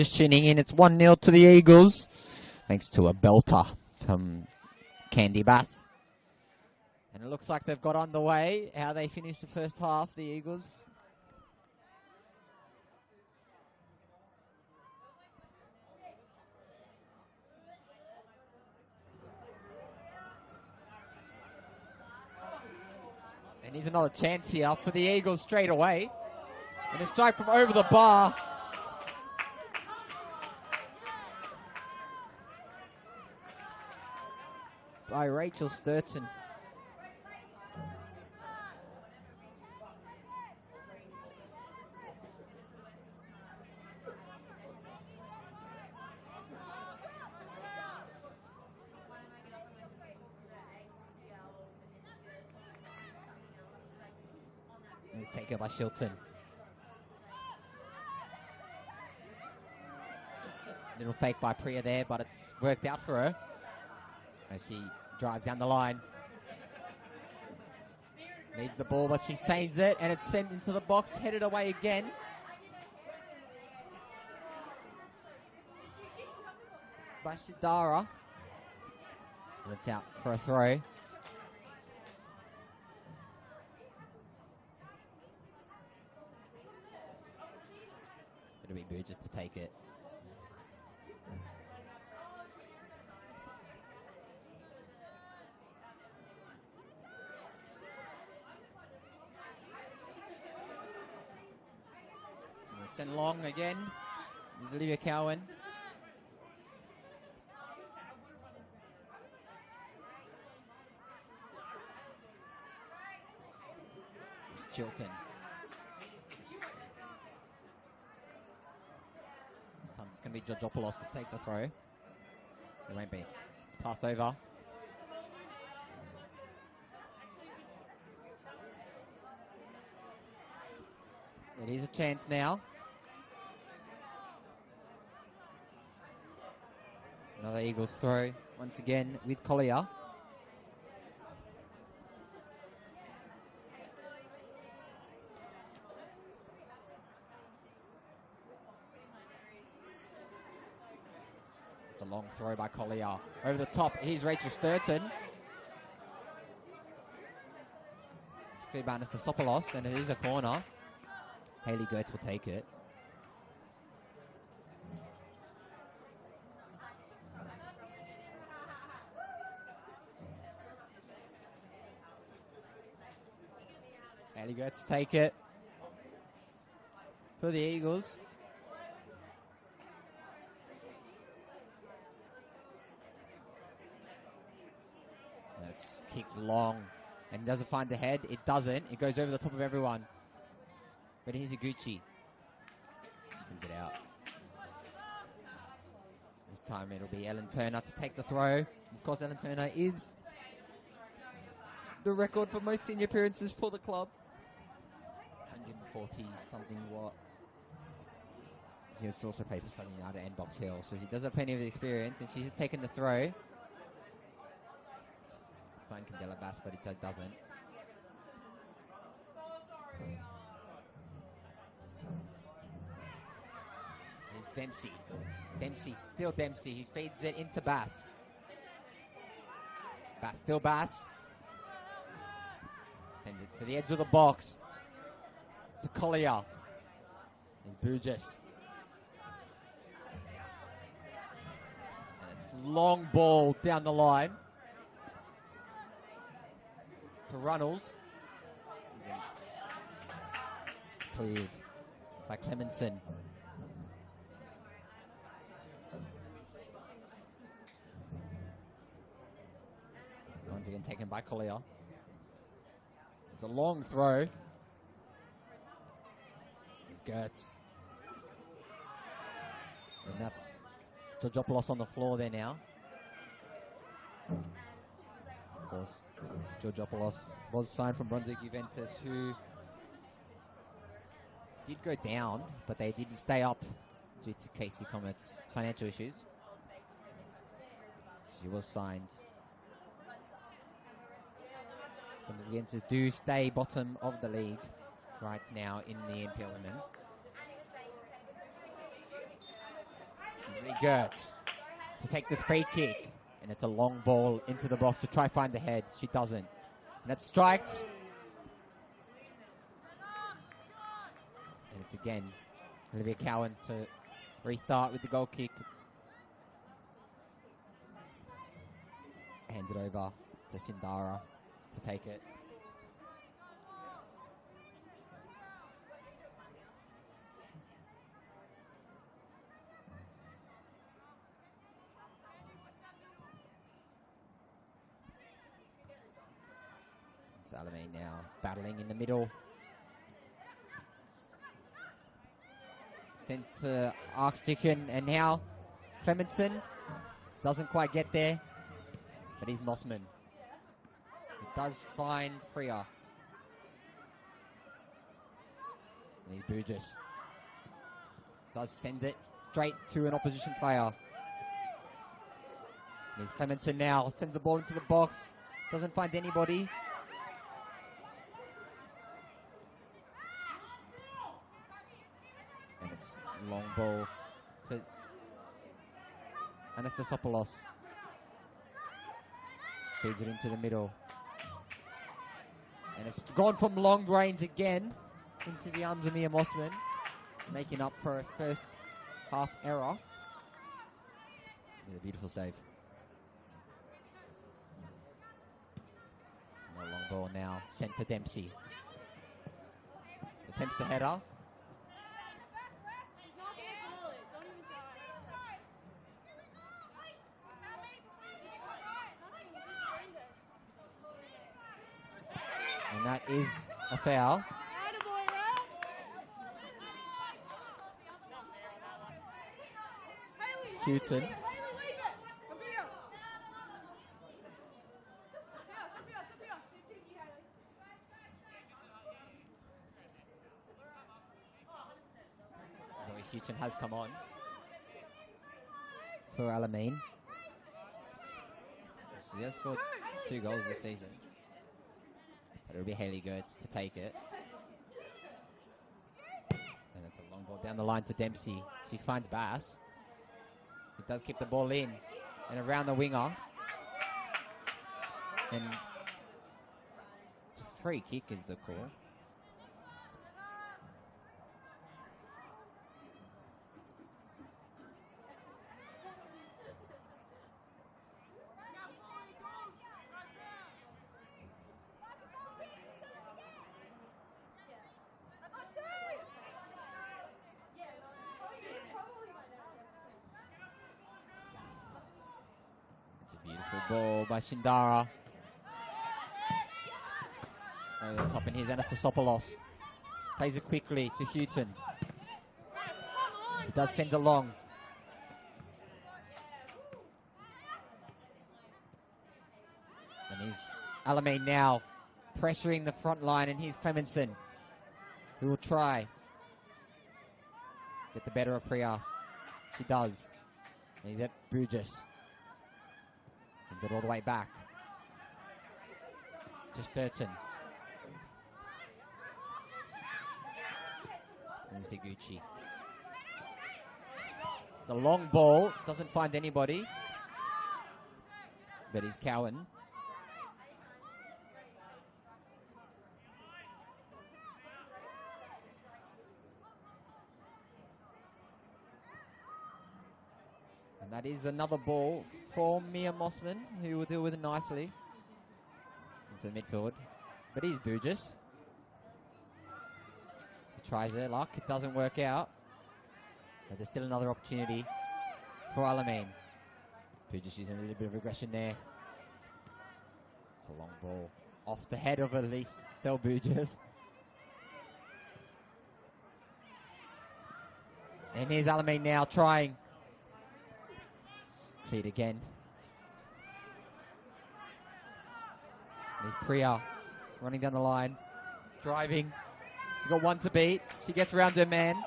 just tuning in, it's 1-0 to the Eagles. Thanks to a belter from Candy Bass. And it looks like they've got underway. How they finished the first half, the Eagles. And here's another chance here for the Eagles straight away. And a strike from over the bar. By Rachel Sturton. It's taken by Shilton. Little fake by Priya there, but it's worked out for her. As she drives down the line. Needs the ball, but she stains it, and it's sent into the box, headed away again. By Shidara. And it's out for a throw. It'll be Burgess to take it. Send long again. There's Olivia Cowan. It's Chilton. So it's going to be Georgopoulos to take the throw. It won't be. It's passed over. It is a chance now. Another Eagles throw, once again with Collier. It's a long throw by Collier. Over the top, here's Rachel Sturton. It's clear bonus to Sopolos, and it is a corner. Hayley Gertz will take it. Hayley Gertz take it for the Eagles. That's kicked long and doesn't find the head. It doesn't. It goes over the top of everyone. But here's Iguchi. Sends it out. This time it'll be Ellen Turner to take the throw. Of course, Ellen Turner is the record for most senior appearances for the club. 140 something what. She has also played for Southern United and Box Hill, so she does have plenty of experience, and she's taken the throw. Find Candela Bass, but it doesn't. Here's Dempsey. Dempsey, still Dempsey. He feeds it into Bass. Bass, still Bass. Sends it to the edge of the box. To Collier. There's Burgess. And it's long ball down the line. To Runnels. Cleared by Clemenson. Once again taken by Collier. It's a long throw. Gertz. And that's Georgopoulos on the floor there now. Of course, Georgopoulos was signed from Brunswick Juventus, who did go down, but they didn't stay up due to Casey Comet's financial issues. She was signed. Brunswick Juventus do stay bottom of the league right now in the NPL Women's. Emily Gertz to take this free kick. And it's a long ball into the box to try find the head. She doesn't. And that's striked. And it's again Olivia Cowan to restart with the goal kick. Hands it over to Sindara to take it. It's Alamein now battling in the middle. Sent to Archdeacon, and now Clementson doesn't quite get there, but he's Mossman. It does find Priya. And he's Burgess. Does send it straight to an opposition player. Here's Clementson now, sends the ball into the box, doesn't find anybody. And it's long ball for Anastasopoulos. Feeds it into the middle. And it's gone from long range again into the arms of Mia Mossman, making up for a first half error. With a beautiful save. It's another long ball now, sent to Dempsey. Attempts the header. And that is a foul. Houghton. Zoe Houghton has come on for Alamein. So he has scored 2 goals this season. But it'll be Hayley Gertz to take it. And it's a long ball down the line to Dempsey. She finds Bass. He does keep the ball in and around the winger. And it's a free kick is the call. Beautiful ball by Shindara. Over the top, and here's Anastasopoulos. Plays it quickly to Houghton. He does send it long. And here's Alamein now pressuring the front line, and here's Clementson, who will try get the better of Priya. She does. And he's at Burgess. Sends it all the way back to Sturton. And Ziguchi. It's a long ball, doesn't find anybody. But he's Cowan. And that is another ball for Mia Mossman, who will deal with it nicely into the midfield. But he's Burgess. He tries their luck. It doesn't work out. But there's still another opportunity for Alamein. Burgess using a little bit of aggression there. It's a long ball off the head of at least still Burgess. And here's Alamein now trying. Cleared again. There's Priya running down the line, driving. She's got one to beat. She gets around her man.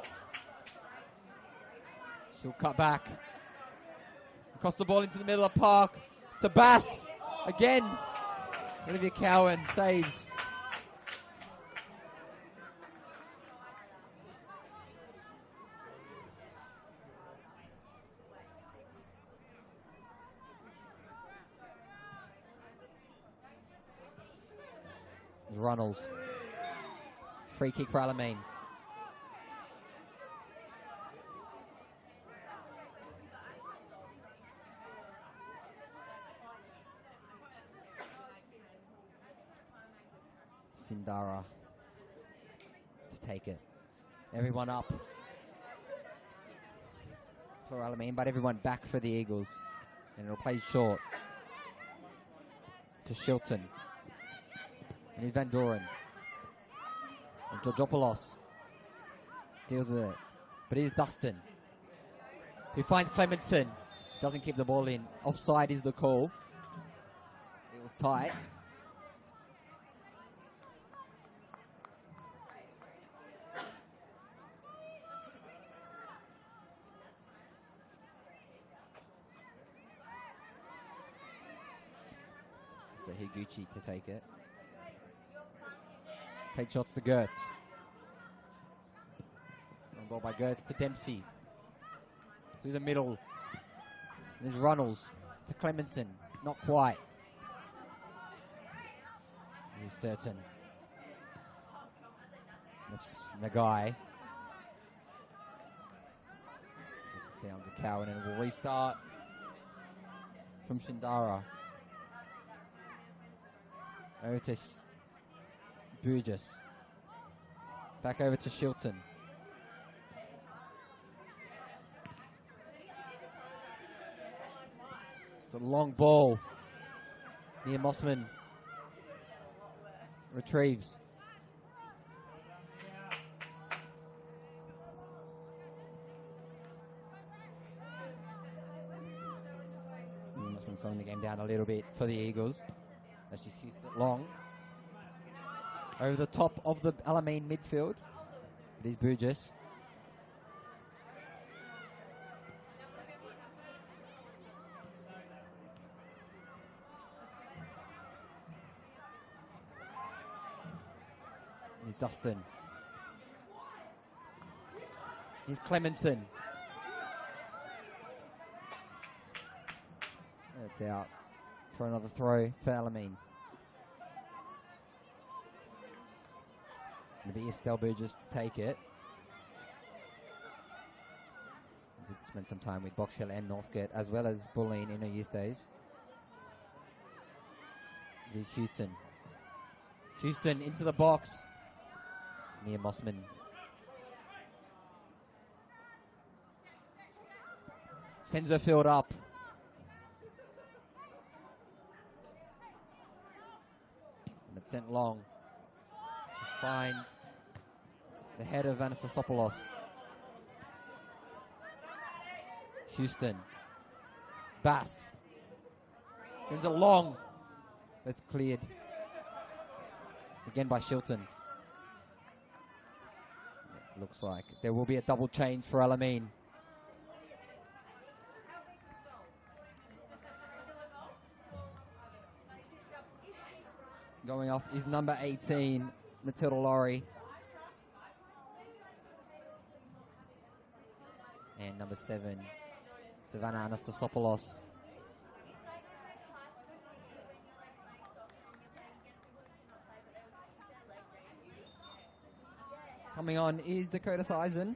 She'll cut back. Across the ball into the middle of the park to Bass. Again, Olivia Cowan saves. There's Runnels. Free kick for Alamein. Sindara to take it. Everyone up for Alamein, but everyone back for the Eagles. And it'll play short to Shilton. And he's Van Doren. And Georgopoulos deals with it. But here's Dustin, who finds Clementson. Doesn't keep the ball in. Offside is the call. It was tight. So Higuchi to take it. Take shots to Gertz. On ball by Gertz to Dempsey. Through the middle. There's Runnels to Clementson. Not quite. Here's Sturton. That's Nagai. Down to Cowan, and we'll restart from Shindara. Over to Burgess. Back over to Shilton. It's a long ball. Near Mossman. Retrieves. Mossman slowing the game down a little bit for the Eagles as she sees it long. Over the top of the Alamein midfield. It is Burgess. Here's Dustin. Here's Clementson. That's out for another throw for Alamein. It'll be Estelle Burgess to take it. I did spend some time with Box Hill and Northgate, as well as Bulleen in her youth days. This is Houston. Houston into the box. Near Mossman. Sends her field up. And it's sent long to find the head of Vanessa. Houston. Bass. Sends it long. It's cleared. Again by Shilton. Looks like there will be a double change for Alamein. Going off is number 18, Matilda Laurie. And number 7, Savannah Anastasopoulos. Coming on is Dakota Theisen.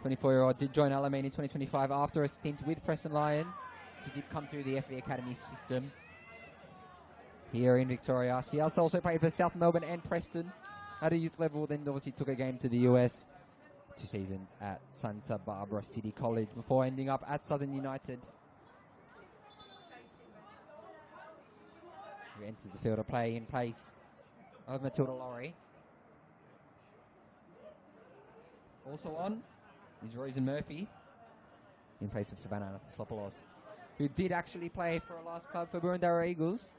24-year-old did join Alamein in 2025 after a stint with Preston Lions. She did come through the FV Academy system here in Victoria. She also played for South Melbourne and Preston at a youth level, then obviously took a game to the US. 2 seasons at Santa Barbara City College before ending up at Southern United. Who enters the field of play in place of Matilda Laurie. Also on is Rosen Murphy in place of Savannah Anastasopoulos, who did actually play for a last club for Boroondara Eagles.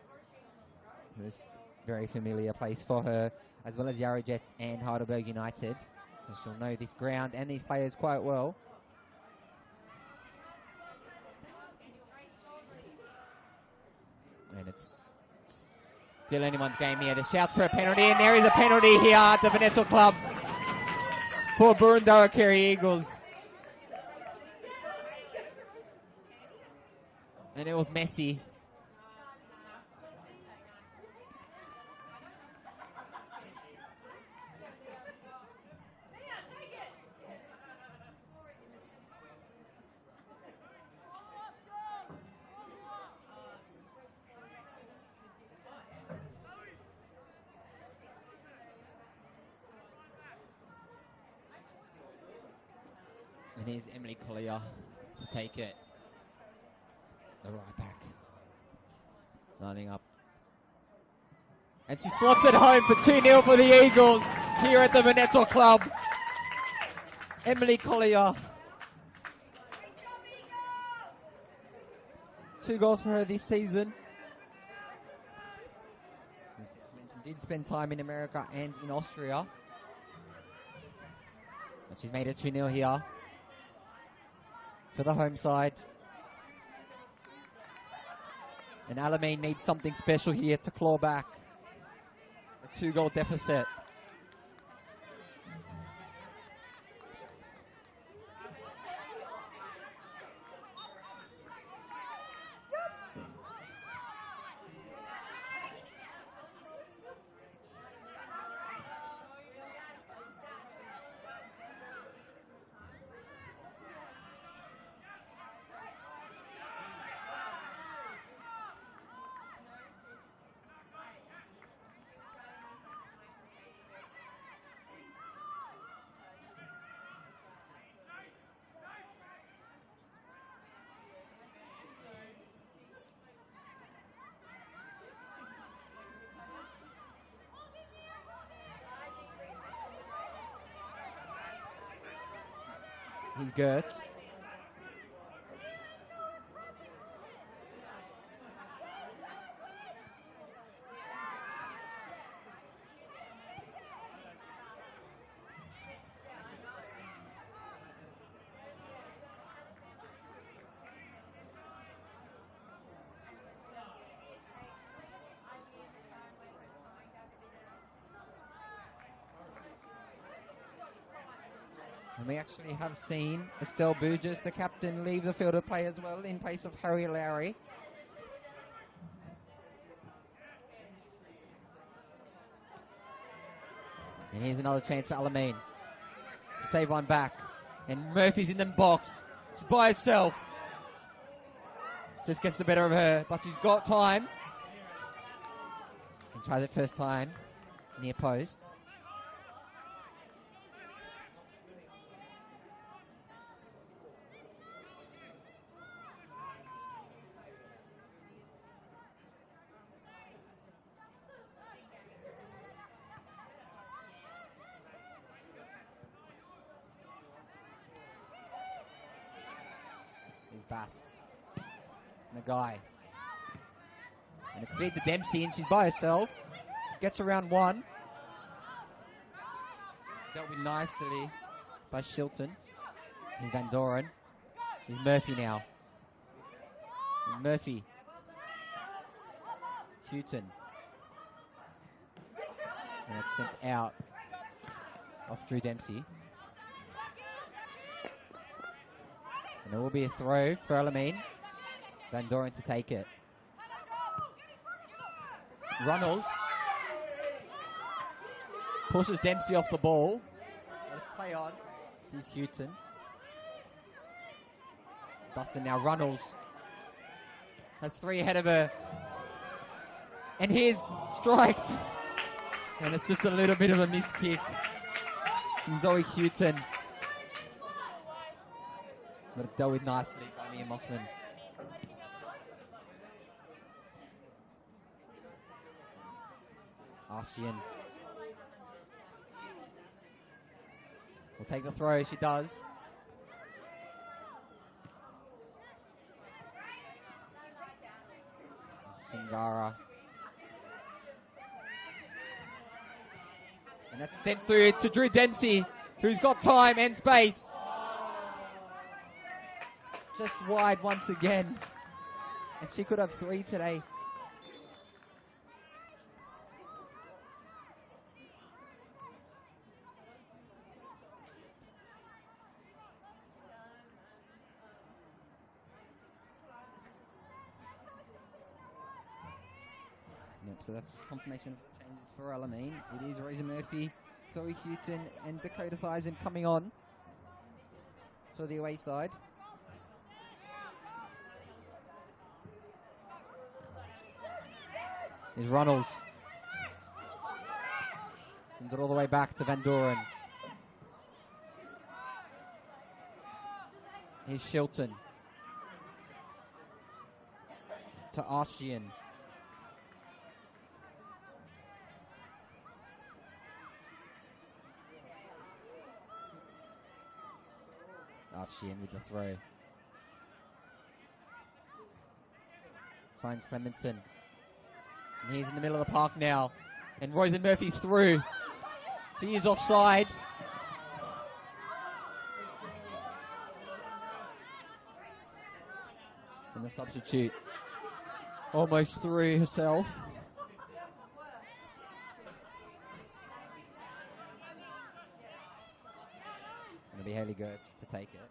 This very familiar place for her, as well as Yarra Jets and Heidelberg United. So she'll know this ground and these players quite well. And it's still anyone's game here. The shout for a penalty, and there is a penalty here at the Veneto Club for Boroondara-Carey Eagles. And it was messy. And here's Emily Collier to take it. The right back. Lining up. And she slots it home for 2-0 for the Eagles here at the Veneto Club. Emily Collier. 2 goals for her this season. Did spend time in America and in Austria. And she's made it 2-0 here for the home side. And Alamein needs something special here to claw back a 2-goal deficit. He's good. And we actually have seen Estelle Burgess, the captain, leave the field of play as well in place of Harry Lowry. And here's another chance for Alamein to save one back. And Murphy's in the box. She's by herself. Just gets the better of her, but she's got time. And tries it first time, near post. Bass. And the guy. And it's cleared to Dempsey and she's by herself. Gets around one. Dealt with nicely by Shilton. Here's Van Doren. Here's Murphy now. And Murphy. Houghton. And it's sent out off Drew Dempsey. And it will be a throw for Alamein. Van Doren to take it. Runnels pushes Dempsey off the ball. Let's play on. Sees Houghton. Dustin now. Runnels has 3 ahead of her. And here's strikes. And it's just a little bit of a miss kick from Zoe Houghton. But it's dealt with nicely by Mia Mossman. Arsian will take the throw. She does. Singara. And that's sent through to Drew Dempsey, who's got time and space. Just wide once again. And she could have 3 today. Yep, so that's just confirmation of changes for Alamein. It is Razor Murphy, Zoe Houghton, and Dakota Theisen coming on for the away side. Is Runnels. Sends it all the way back to Van Doren. Here's Shilton. To Ashian. Ashian with the throw. Finds Clemenson. And he's in the middle of the park now. And Rosen Murphy's through. So he is offside. And the substitute almost through herself. Going to be Haley Gertz to take it.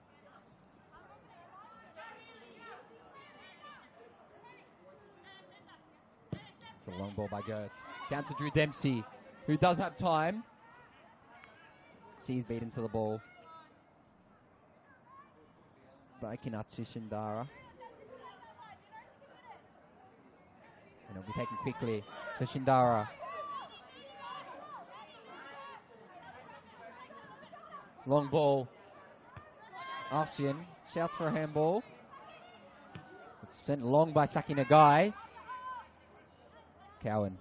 It's a long ball by Gertz. Down to Drew Dempsey, who does have time. She's beaten to the ball by Kinatsu Shindara. And it'll be taken quickly to Shindara. Long ball. Arsian shouts for a handball. It's sent long by Saki Nagai. Cowan.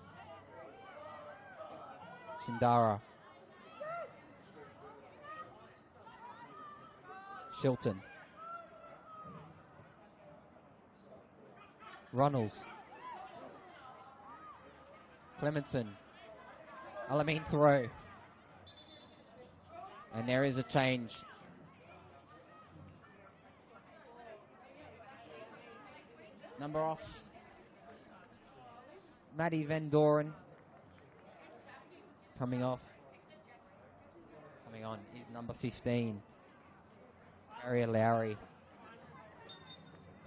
Shindara. Shilton. Runnels. Clemenson. Alamein throw. And there is a change. Number off. Maddie Van Doren. Coming off. Coming on is number 15. Aria Lowry.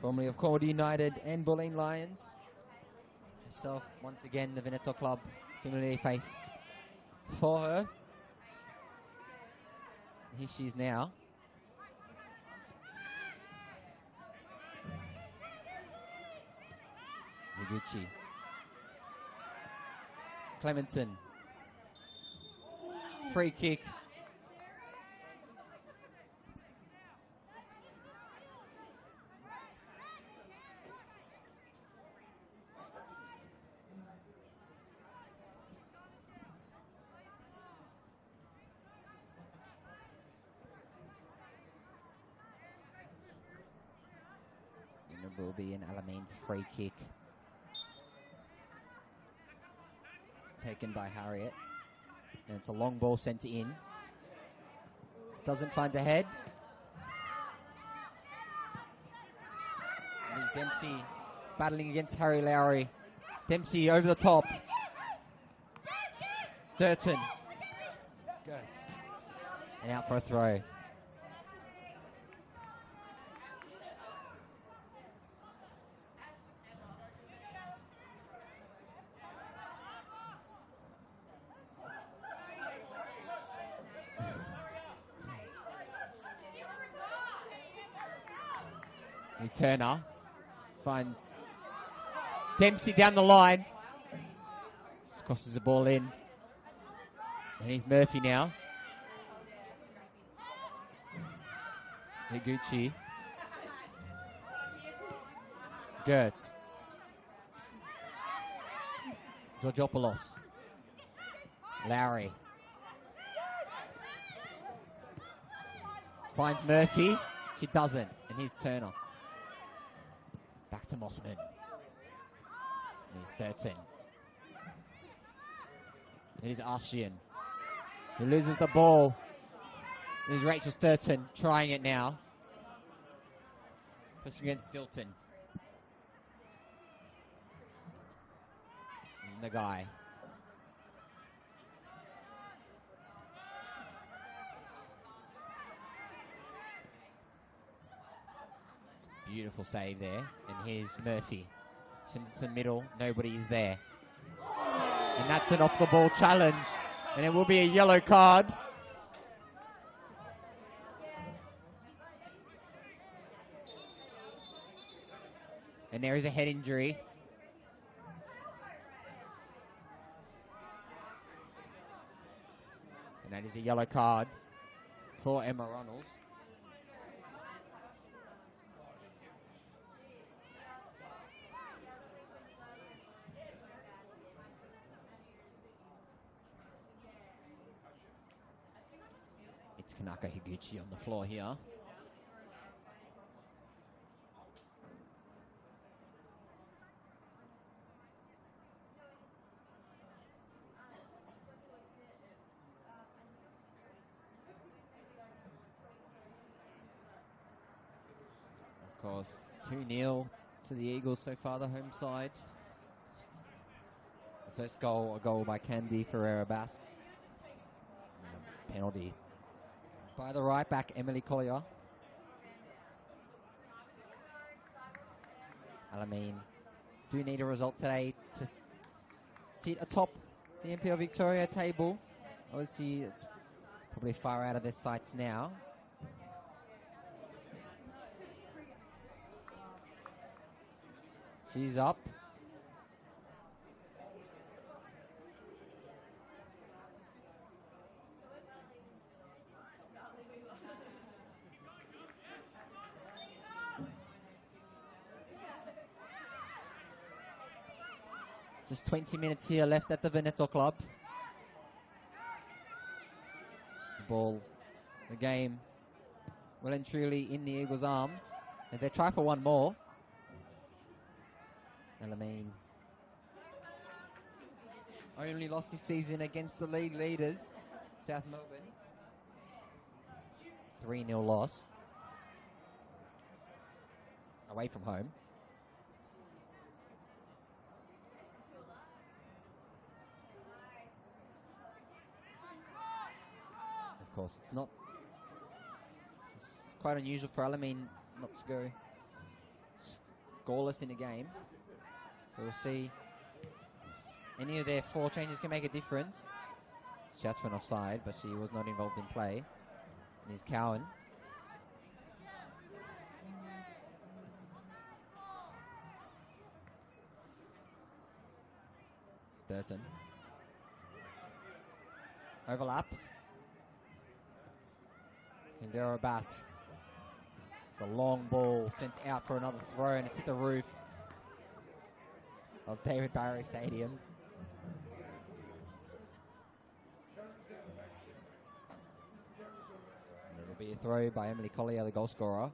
Formerly of Cordy United and Bulleen Lions. Herself, once again, the Veneto club. Familiar face for her. Here she is now. Noguchi. Clemenson. Free kick. And it will be an Alamein free kick. Taken by Harriet. And it's a long ball sent in. Doesn't find the head. And Dempsey battling against Harry Lowry. Dempsey over the top. Sturton. Goes. And out for a throw. Turner finds Dempsey down the line. Just crosses the ball in. And he's Murphy now. Higuchi. Gertz. Georgopoulos. Lowry. Finds Murphy. She doesn't. And he's Turner. Back to Mossman. And he's 13. It is Ashian, who loses the ball. It is Rachel Sturton trying it now. Pushing against Dilton. And the guy. Beautiful save there. And here's Murphy. Sends it to the middle. Nobody is there. And that's an off-the-ball challenge. And it will be a yellow card. And there is a head injury. And that is a yellow card for Emma Runnels. Tanaka Higuchi on the floor here. Of course, 2-0 to the Eagles so far, the home side. The first goal, a goal by Candy Ferreira-Bass. Penalty by the right back, Emily Collier. Alamein do need a result today to sit atop the NPL Victoria table. Obviously, it's probably far out of their sights now. She's up. Just 20 minutes here left at the Veneto Club. The ball, the game, well and truly in the Eagles' arms. And they try for one more. Alamein only lost this season against the league leaders, South Melbourne. 3-0 loss. Away from home. Of course, it's quite unusual for Alamein not to go scoreless in a game. So we'll see if any of their 4 changes can make a difference. Shouts for an offside, but she was not involved in play. And here's Cowan. Sturton. Overlaps. Ferreira-Bass. It's a long ball sent out for another throw, and it's hit the roof of David Barry Stadium. And it'll be a throw by Emily Collier, the goal scorer.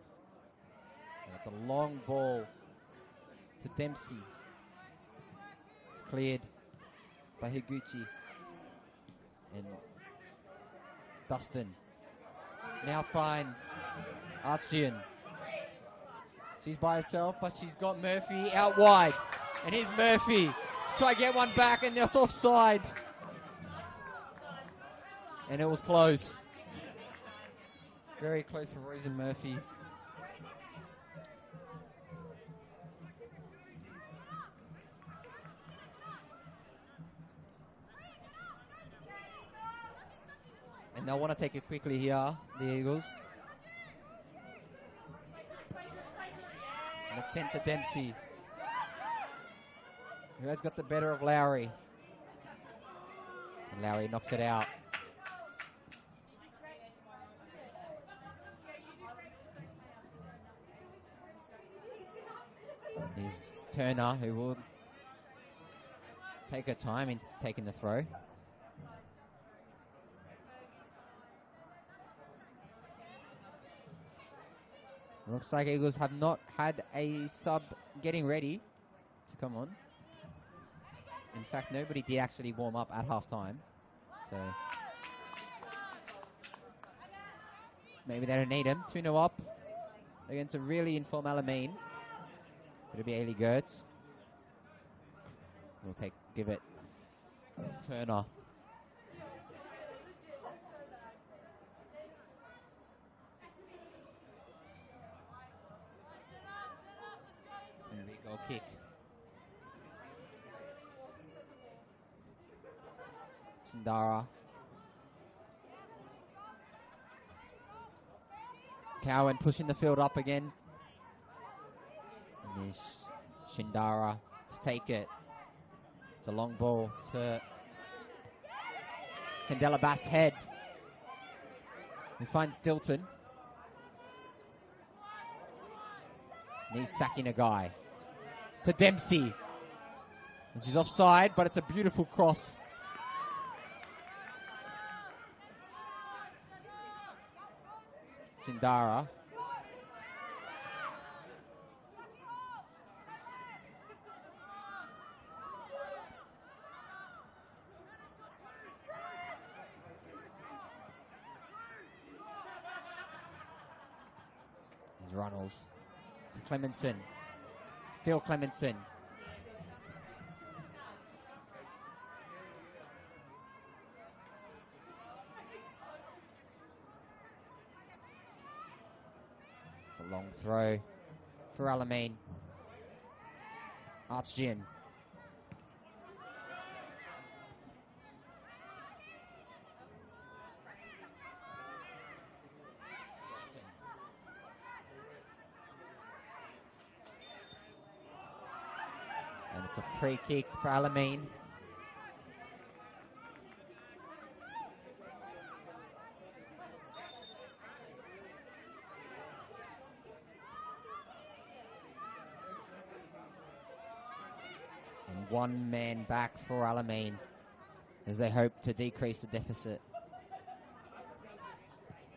And it's a long ball to Dempsey. It's cleared by Higuchi. And Dustin now finds Archian. She's by herself, but she's got Murphy out wide. And here's Murphy. Try to get one back, and it's offside. And it was close. Very close for Rosen Murphy. And they'll want to take it quickly here, the Eagles. And it's sent to Dempsey, who has got the better of Lowry. And Lowry knocks it out. Here's Turner, who will take her time in taking the throw. Looks like Eagles have not had a sub getting ready to come on. In fact, nobody did actually warm up at halftime. So maybe they don't need him. 2-0 up against a really informed Alamein. It'll be Ailey Gertz. We'll give it to Turner. There we go, kick. Sindara. Cowan pushing the field up again. And there's Shindara to take it. It's a long ball to Candela Bass head. He finds Stilton. And he's sacking a guy. To Dempsey. And she's offside, but it's a beautiful cross. Shindara. Here's Runnels. Clemenson. Still Clemenson. It's a long throw for Alamein. Archjian. And it's a free kick for Alamein. And one man back for Alamein as they hope to decrease the deficit.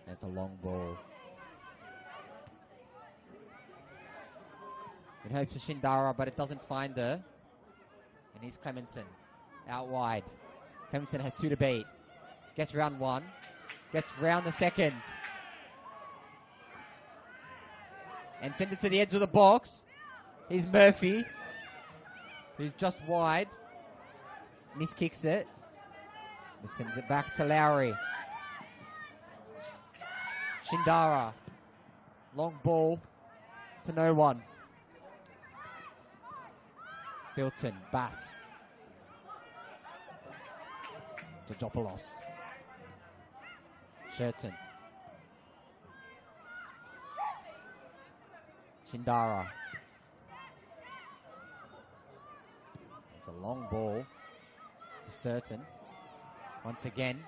That's a long ball. It hopes for Shindara, but it doesn't find her. And here's Clemenson out wide. Clemenson has 2 to beat. Gets round 1. Gets round the second. And sends it to the edge of the box. Here's Murphy. Who's just wide. Miskicks it. He sends it back to Lowry. Shindara. Long ball to no one. Stilton, Bass. Georgopoulos. Shurton. Shindara. It's a long ball to Sturton. Once again,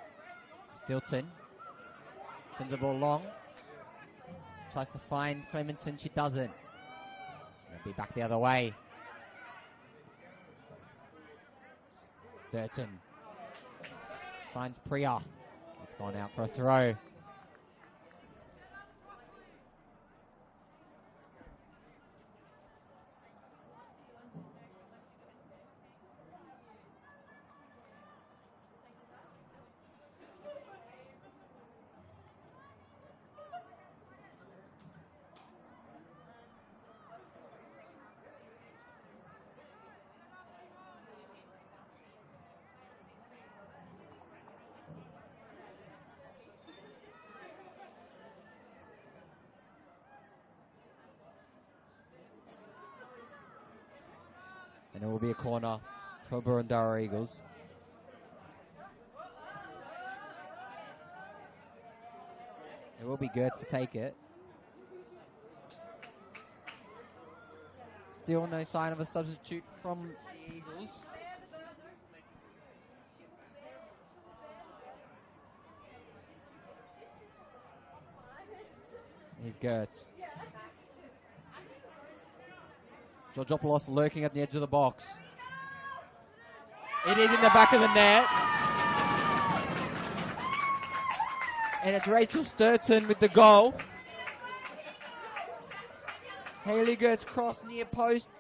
Stilton. Sends the ball long. Tries to find Clemenson, she doesn't. It'll be back the other way. Sturton finds Priya. It's gone out for a throw. And it will be a corner for Boroondara Eagles. It will be Gertz to take it. Still no sign of a substitute from the Eagles. Here's Gertz. Georgopoulos lurking at the edge of the box. It is in the back of the net. And it's Rachel Sturton with the goal. Hayley Gertz cross near post.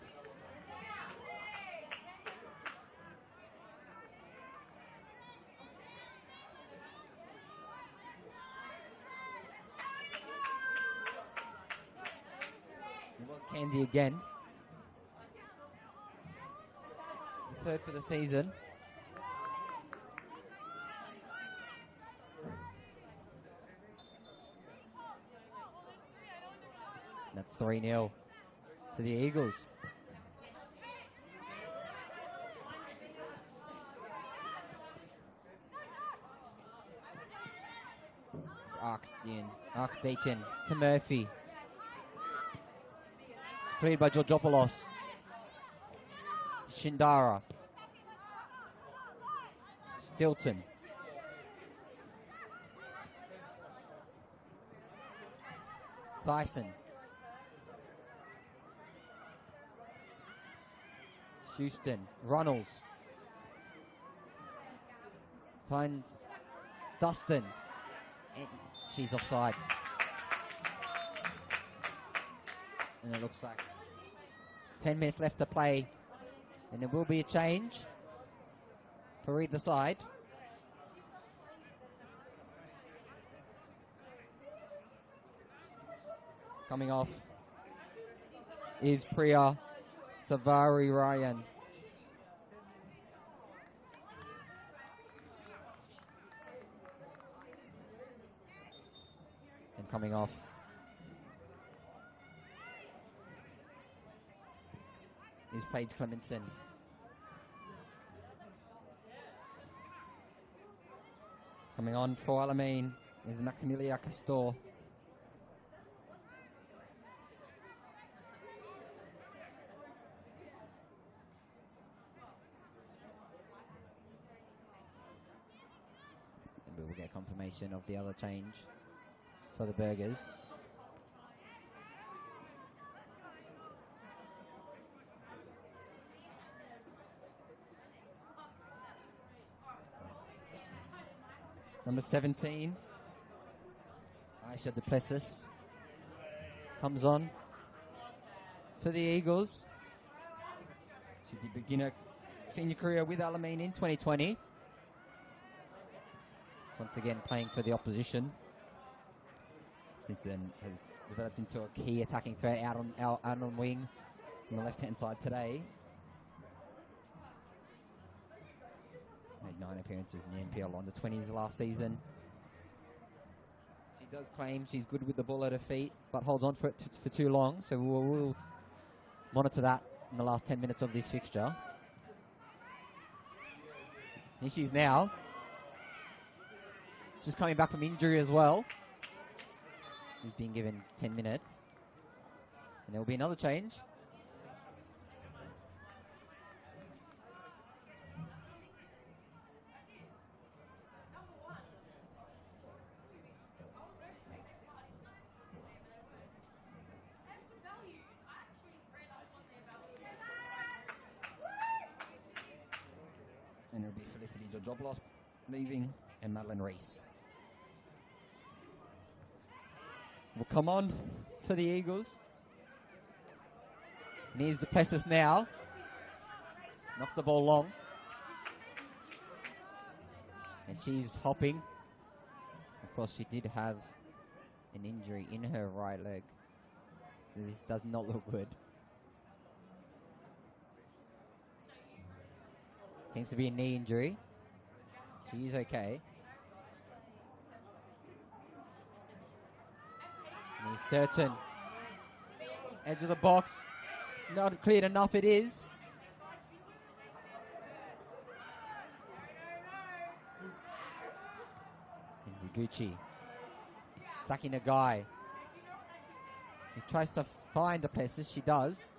It was Candy again. Third for the season. That's 3-0 to the Eagles. It's Archdeacon to Murphy. It's cleared by Georgopoulos. Shindara. Stilton. Thyssen. Houston. Runnels. Finds Dustin. And she's offside. And it looks like 10 minutes left to play. And there will be a change for either side. Coming off is Priya Savari Ryan. And coming off is Paige Clemenson. Coming on for Alamein is Maximilia Castor. And we will get confirmation of the other change for the Burgers. Number 17, Aisha Duplessis, comes on for the Eagles. She did begin her senior career with Alamein in 2020. Once again playing for the opposition. Since then has developed into a key attacking threat out on wing on the left-hand side today. Made 9 appearances in the NPL on the 20s last season. She does claim she's good with the ball at her feet, but holds on for it for too long. So we'll monitor that in the last 10 minutes of this fixture. Here she's now. Just coming back from injury as well. She's been given 10 minutes. And there will be another change. And it'll be Felicity Georgopoulos leaving and Madeline Reese will come on for the Eagles. And here's Duplessis now. Knocks the ball long. And she's hopping. Of course, she did have an injury in her right leg. So this does not look good. Seems to be a knee injury. She is okay. And he's Sturton. Edge of the box. Not cleared enough, it is. And Ziguchi. Sacking a guy. He tries to find the places. She does.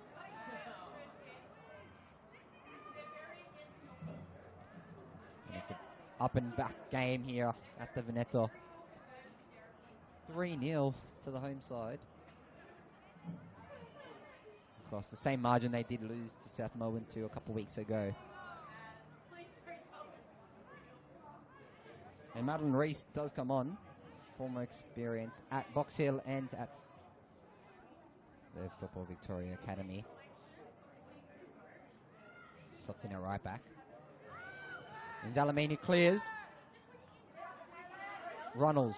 It's an up and back game here at the Veneto. 3-0 to the home side. Of course, the same margin they did lose to South Melbourne a couple of weeks ago. And Madeline Reese does come on. Former experience at Box Hill and at the Football Victoria Academy. Slots in her right back. There's Alamein who clears. Runnels.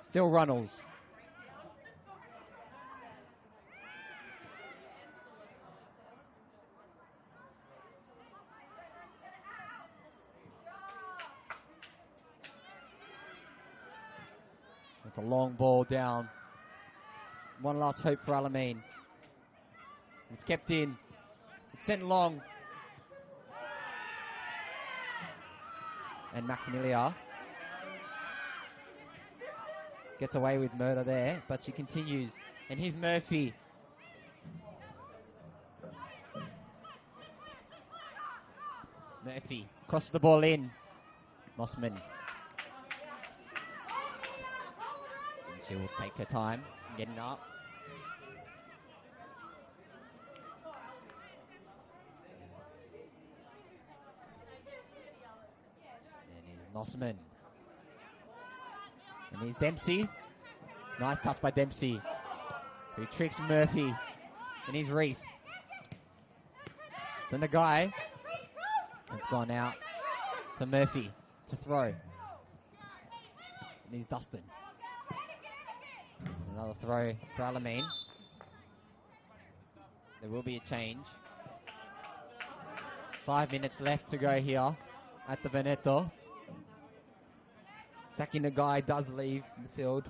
Still Runnels. It's a long ball down. One last hope for Alamein. It's kept in. It's sent long. And Maximilia gets away with murder there, but she continues. And here's Murphy. Murphy crosses the ball in. Mossman. And she will take her time getting up. Mossman. And here's Dempsey. Nice touch by Dempsey. He tricks Murphy. And he's Reese. Then the guy. It's gone out for Murphy to throw. And he's Dustin. Another throw for Alamein. There will be a change. 5 minutes left to go here at the Veneto. Saki Nagai does leave the field.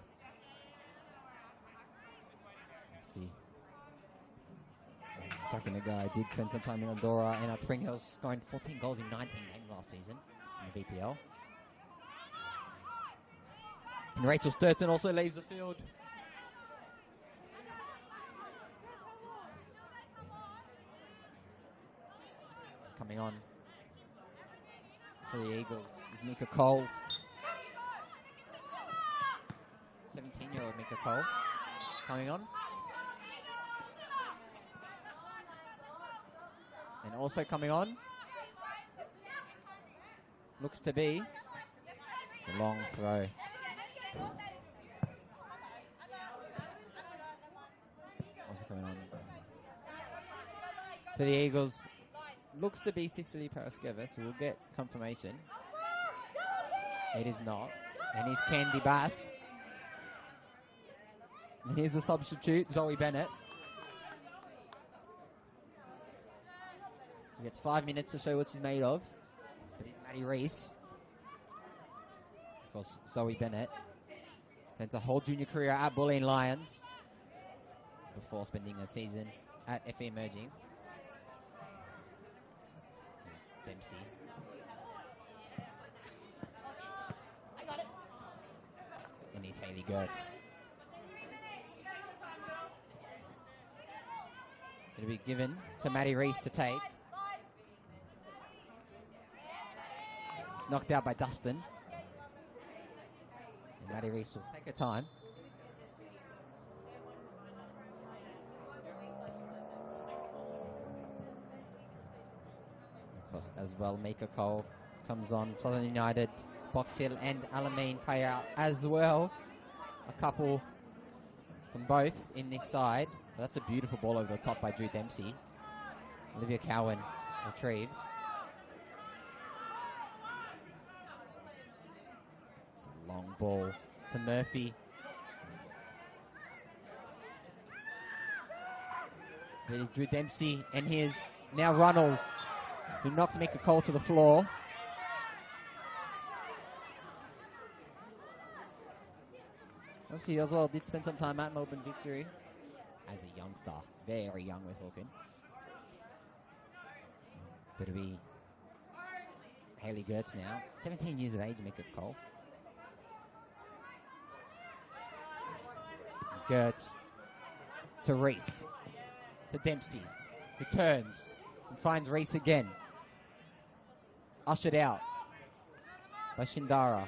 Let's see. Saki Nagai did spend some time in Andorra and at Spring Hills, scoring 14 goals in 19 games last season in the BPL. And Rachel Sturton also leaves the field. Coming on for the Eagles is Mika Cole. 17-year-old Mika Cole coming on. And also coming on looks to be a long throw. Also coming on for the Eagles looks to be Cicely Paraskeva, so we'll get confirmation. It is not. And here's Candy Bass. And here's the substitute, Zoe Bennett. He gets 5 minutes to show what she's made of. But it's Maddie Reese. Of course, Zoe Bennett. Spent a whole junior career at Bulleen Lions before spending a season at FE Emerging. Here's Dempsey. I got it. And here's Hayley Gertz. It'll be given to Maddie Reese to take. It's knocked out by Dustin. And Maddie Reese will take her time. Of course, as well, Mika Cole comes on. Southern United, Box Hill and Alamein play out as well. A couple from both in this side. That's a beautiful ball over the top by Drew Dempsey. Olivia Cowan retrieves. It's a long ball to Murphy. Here's Drew Dempsey, and here's now Runnels, who knocks Mika Cole to the floor. Obviously, as well, did spend some time at Melbourne Victory as a youngster, very young with Hawken. But it'll be Hayley Gertz now, 17 years of age, Mika Cole. Gertz to Reese, to Dempsey, who turns and finds Reese again. It's ushered out by Shindara.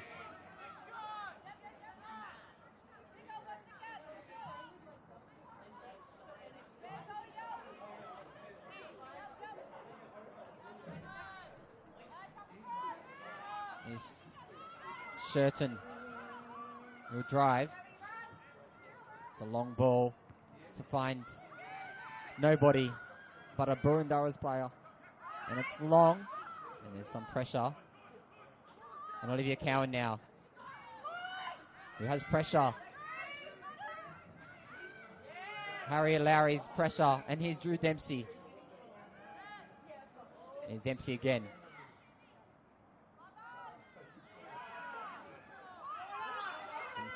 Is Sherton will drive. It's a long ball to find nobody but a Boroondara's player. And it's long, and there's some pressure. And Olivia Cowan now, who has pressure. Harriet Lowry's pressure, and here's Drew Dempsey. Here's Dempsey again.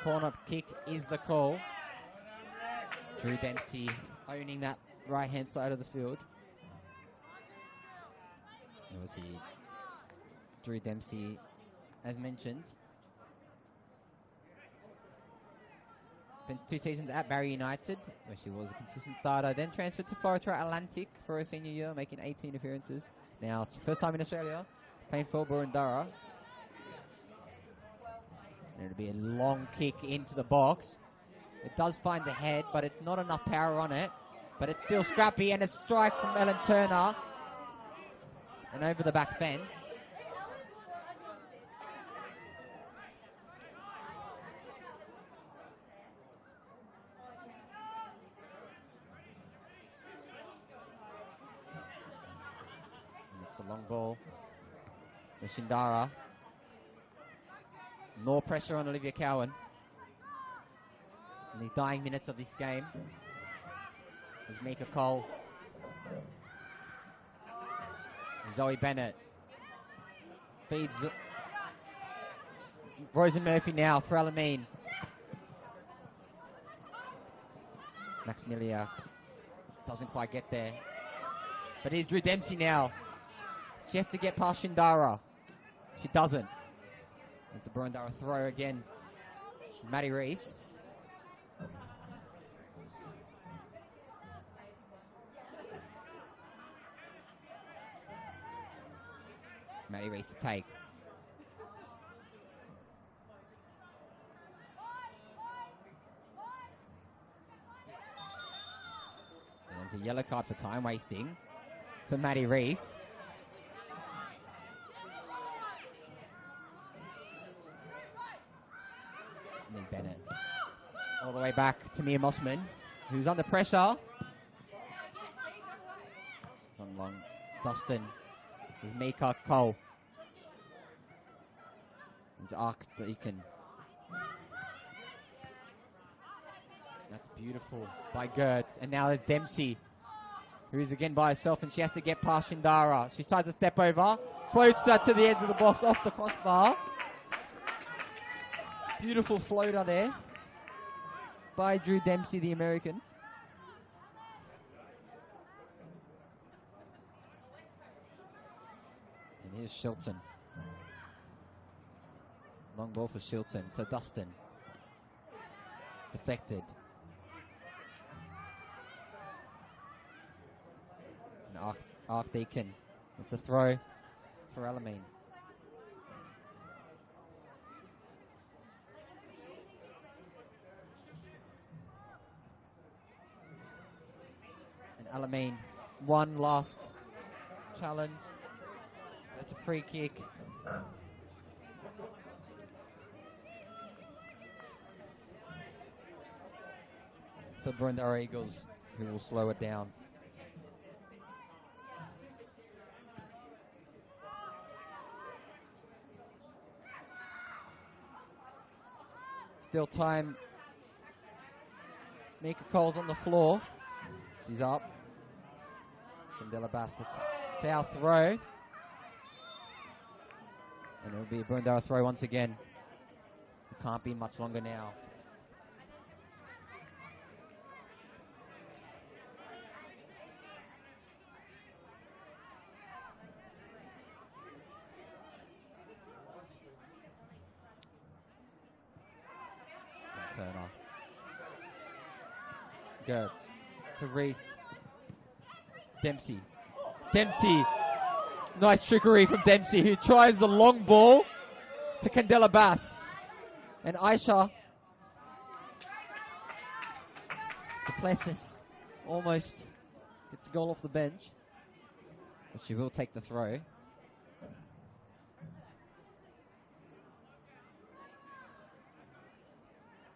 Corner kick is the call. Drew Dempsey owning that right-hand side of the field. And we'll see Drew Dempsey, as mentioned. Spent 2 seasons at Barrie United, where she was a consistent starter. Then transferred to Forestry Atlantic for her senior year, making 18 appearances. Now, it's first time in Australia, playing for Boroondara. It'll be a long kick into the box. It does find the head, but it's not enough power on it. But it's still scrappy, and it's strike from Ellen Turner. And over the back fence. Long ball. Shindara. More pressure on Olivia Cowan. In the dying minutes of this game. There's Mika Cole. Zoe Bennett. Feeds Rosen Murphy now for Alamein. Maximilia doesn't quite get there. But here's Drew Dempsey now. She has to get past Shindara. She doesn't. It's a Boroondara throw again. Maddie Reese. Maddie Reese to take. And there's a yellow card for time wasting for Maddie Reese. And there's Bennett. All the way back to Mia Mossman, who's under pressure. It's on long. Dustin. There's Mika Cole. There's Arc Deacon. That's beautiful by Gertz. And now there's Dempsey, who is again by herself, and she has to get past Shindara. She tries to step over. Floats her to the edge of the box off the crossbar. Beautiful floater there by Drew Dempsey, the American. And here's Shilton. Long ball for Shilton to Dustin. It's deflected. And Archdeacon. It's a throw for Alamein. And Alamein, one last challenge. That's a free kick. For Boroondara Eagles, who will slow it down. Still time. Mika Cole's on the floor. She's up. Candela Bassett's foul throw. And it'll be a Boroondara throw once again. It can't be much longer now. Turner. Gertz to Reese. Dempsey. Dempsey. Nice trickery from Dempsey, who tries the long ball to Candela Bass. And Aisha Duplessis almost gets a goal off the bench. But she will take the throw.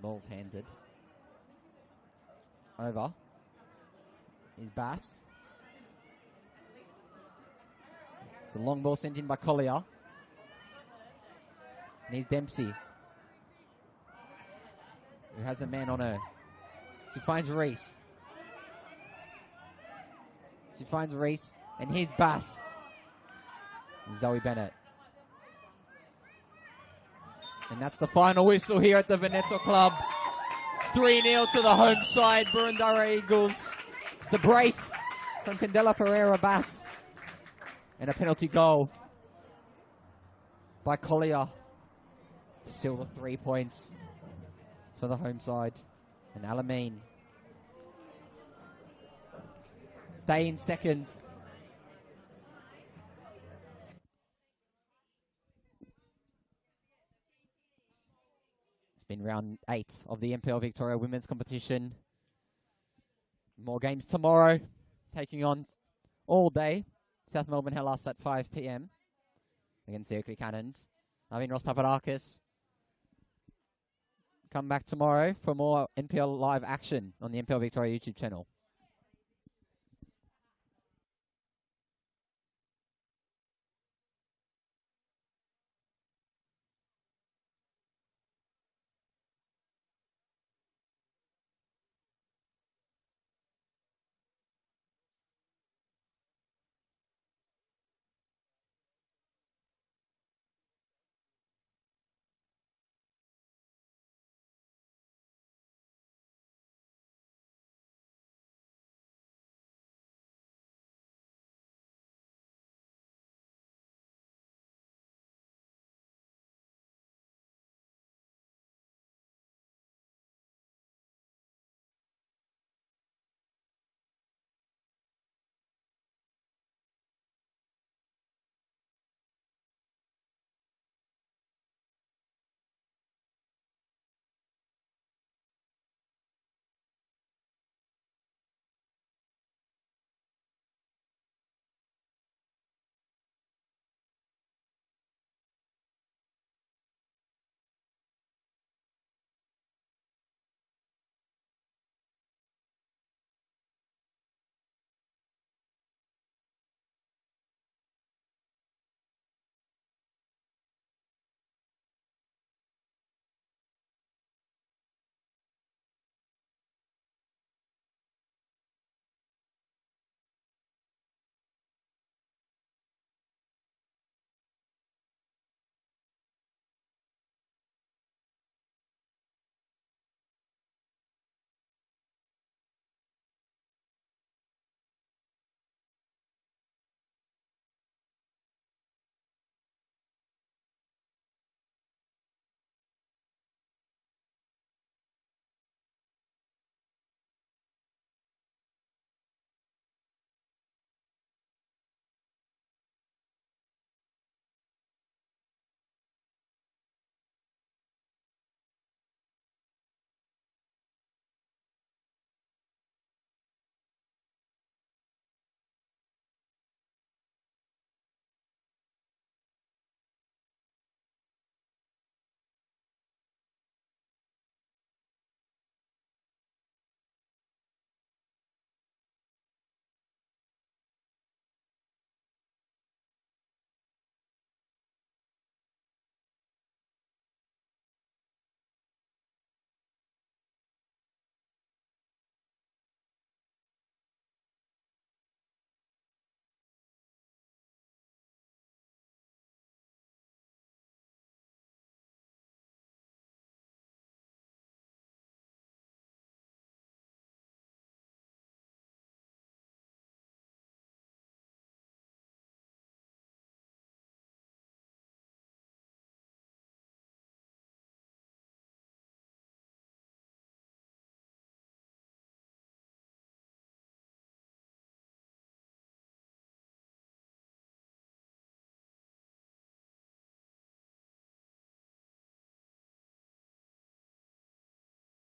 Ball's handed. Over. Is Bass. It's a long ball sent in by Collier. And here's Dempsey, who has a man on her. She finds Reese. She finds Reese. And here's Bass. Zoe Bennett. And that's the final whistle here at the Veneto Club. 3-0 to the home side, Boroondara Eagles. It's a brace from Candela Ferreira Bass. And a penalty goal by Collier to seal the 3 points for the home side. And Alamein stay in second. It's been round 8 of the NPL Victoria Women's Competition. More games tomorrow, taking on all day South Melbourne Hellas at 5 p.m. against the Oakley Cannons. I've been Ross Papadakis. Come back tomorrow for more NPL live action on the NPL Victoria YouTube channel.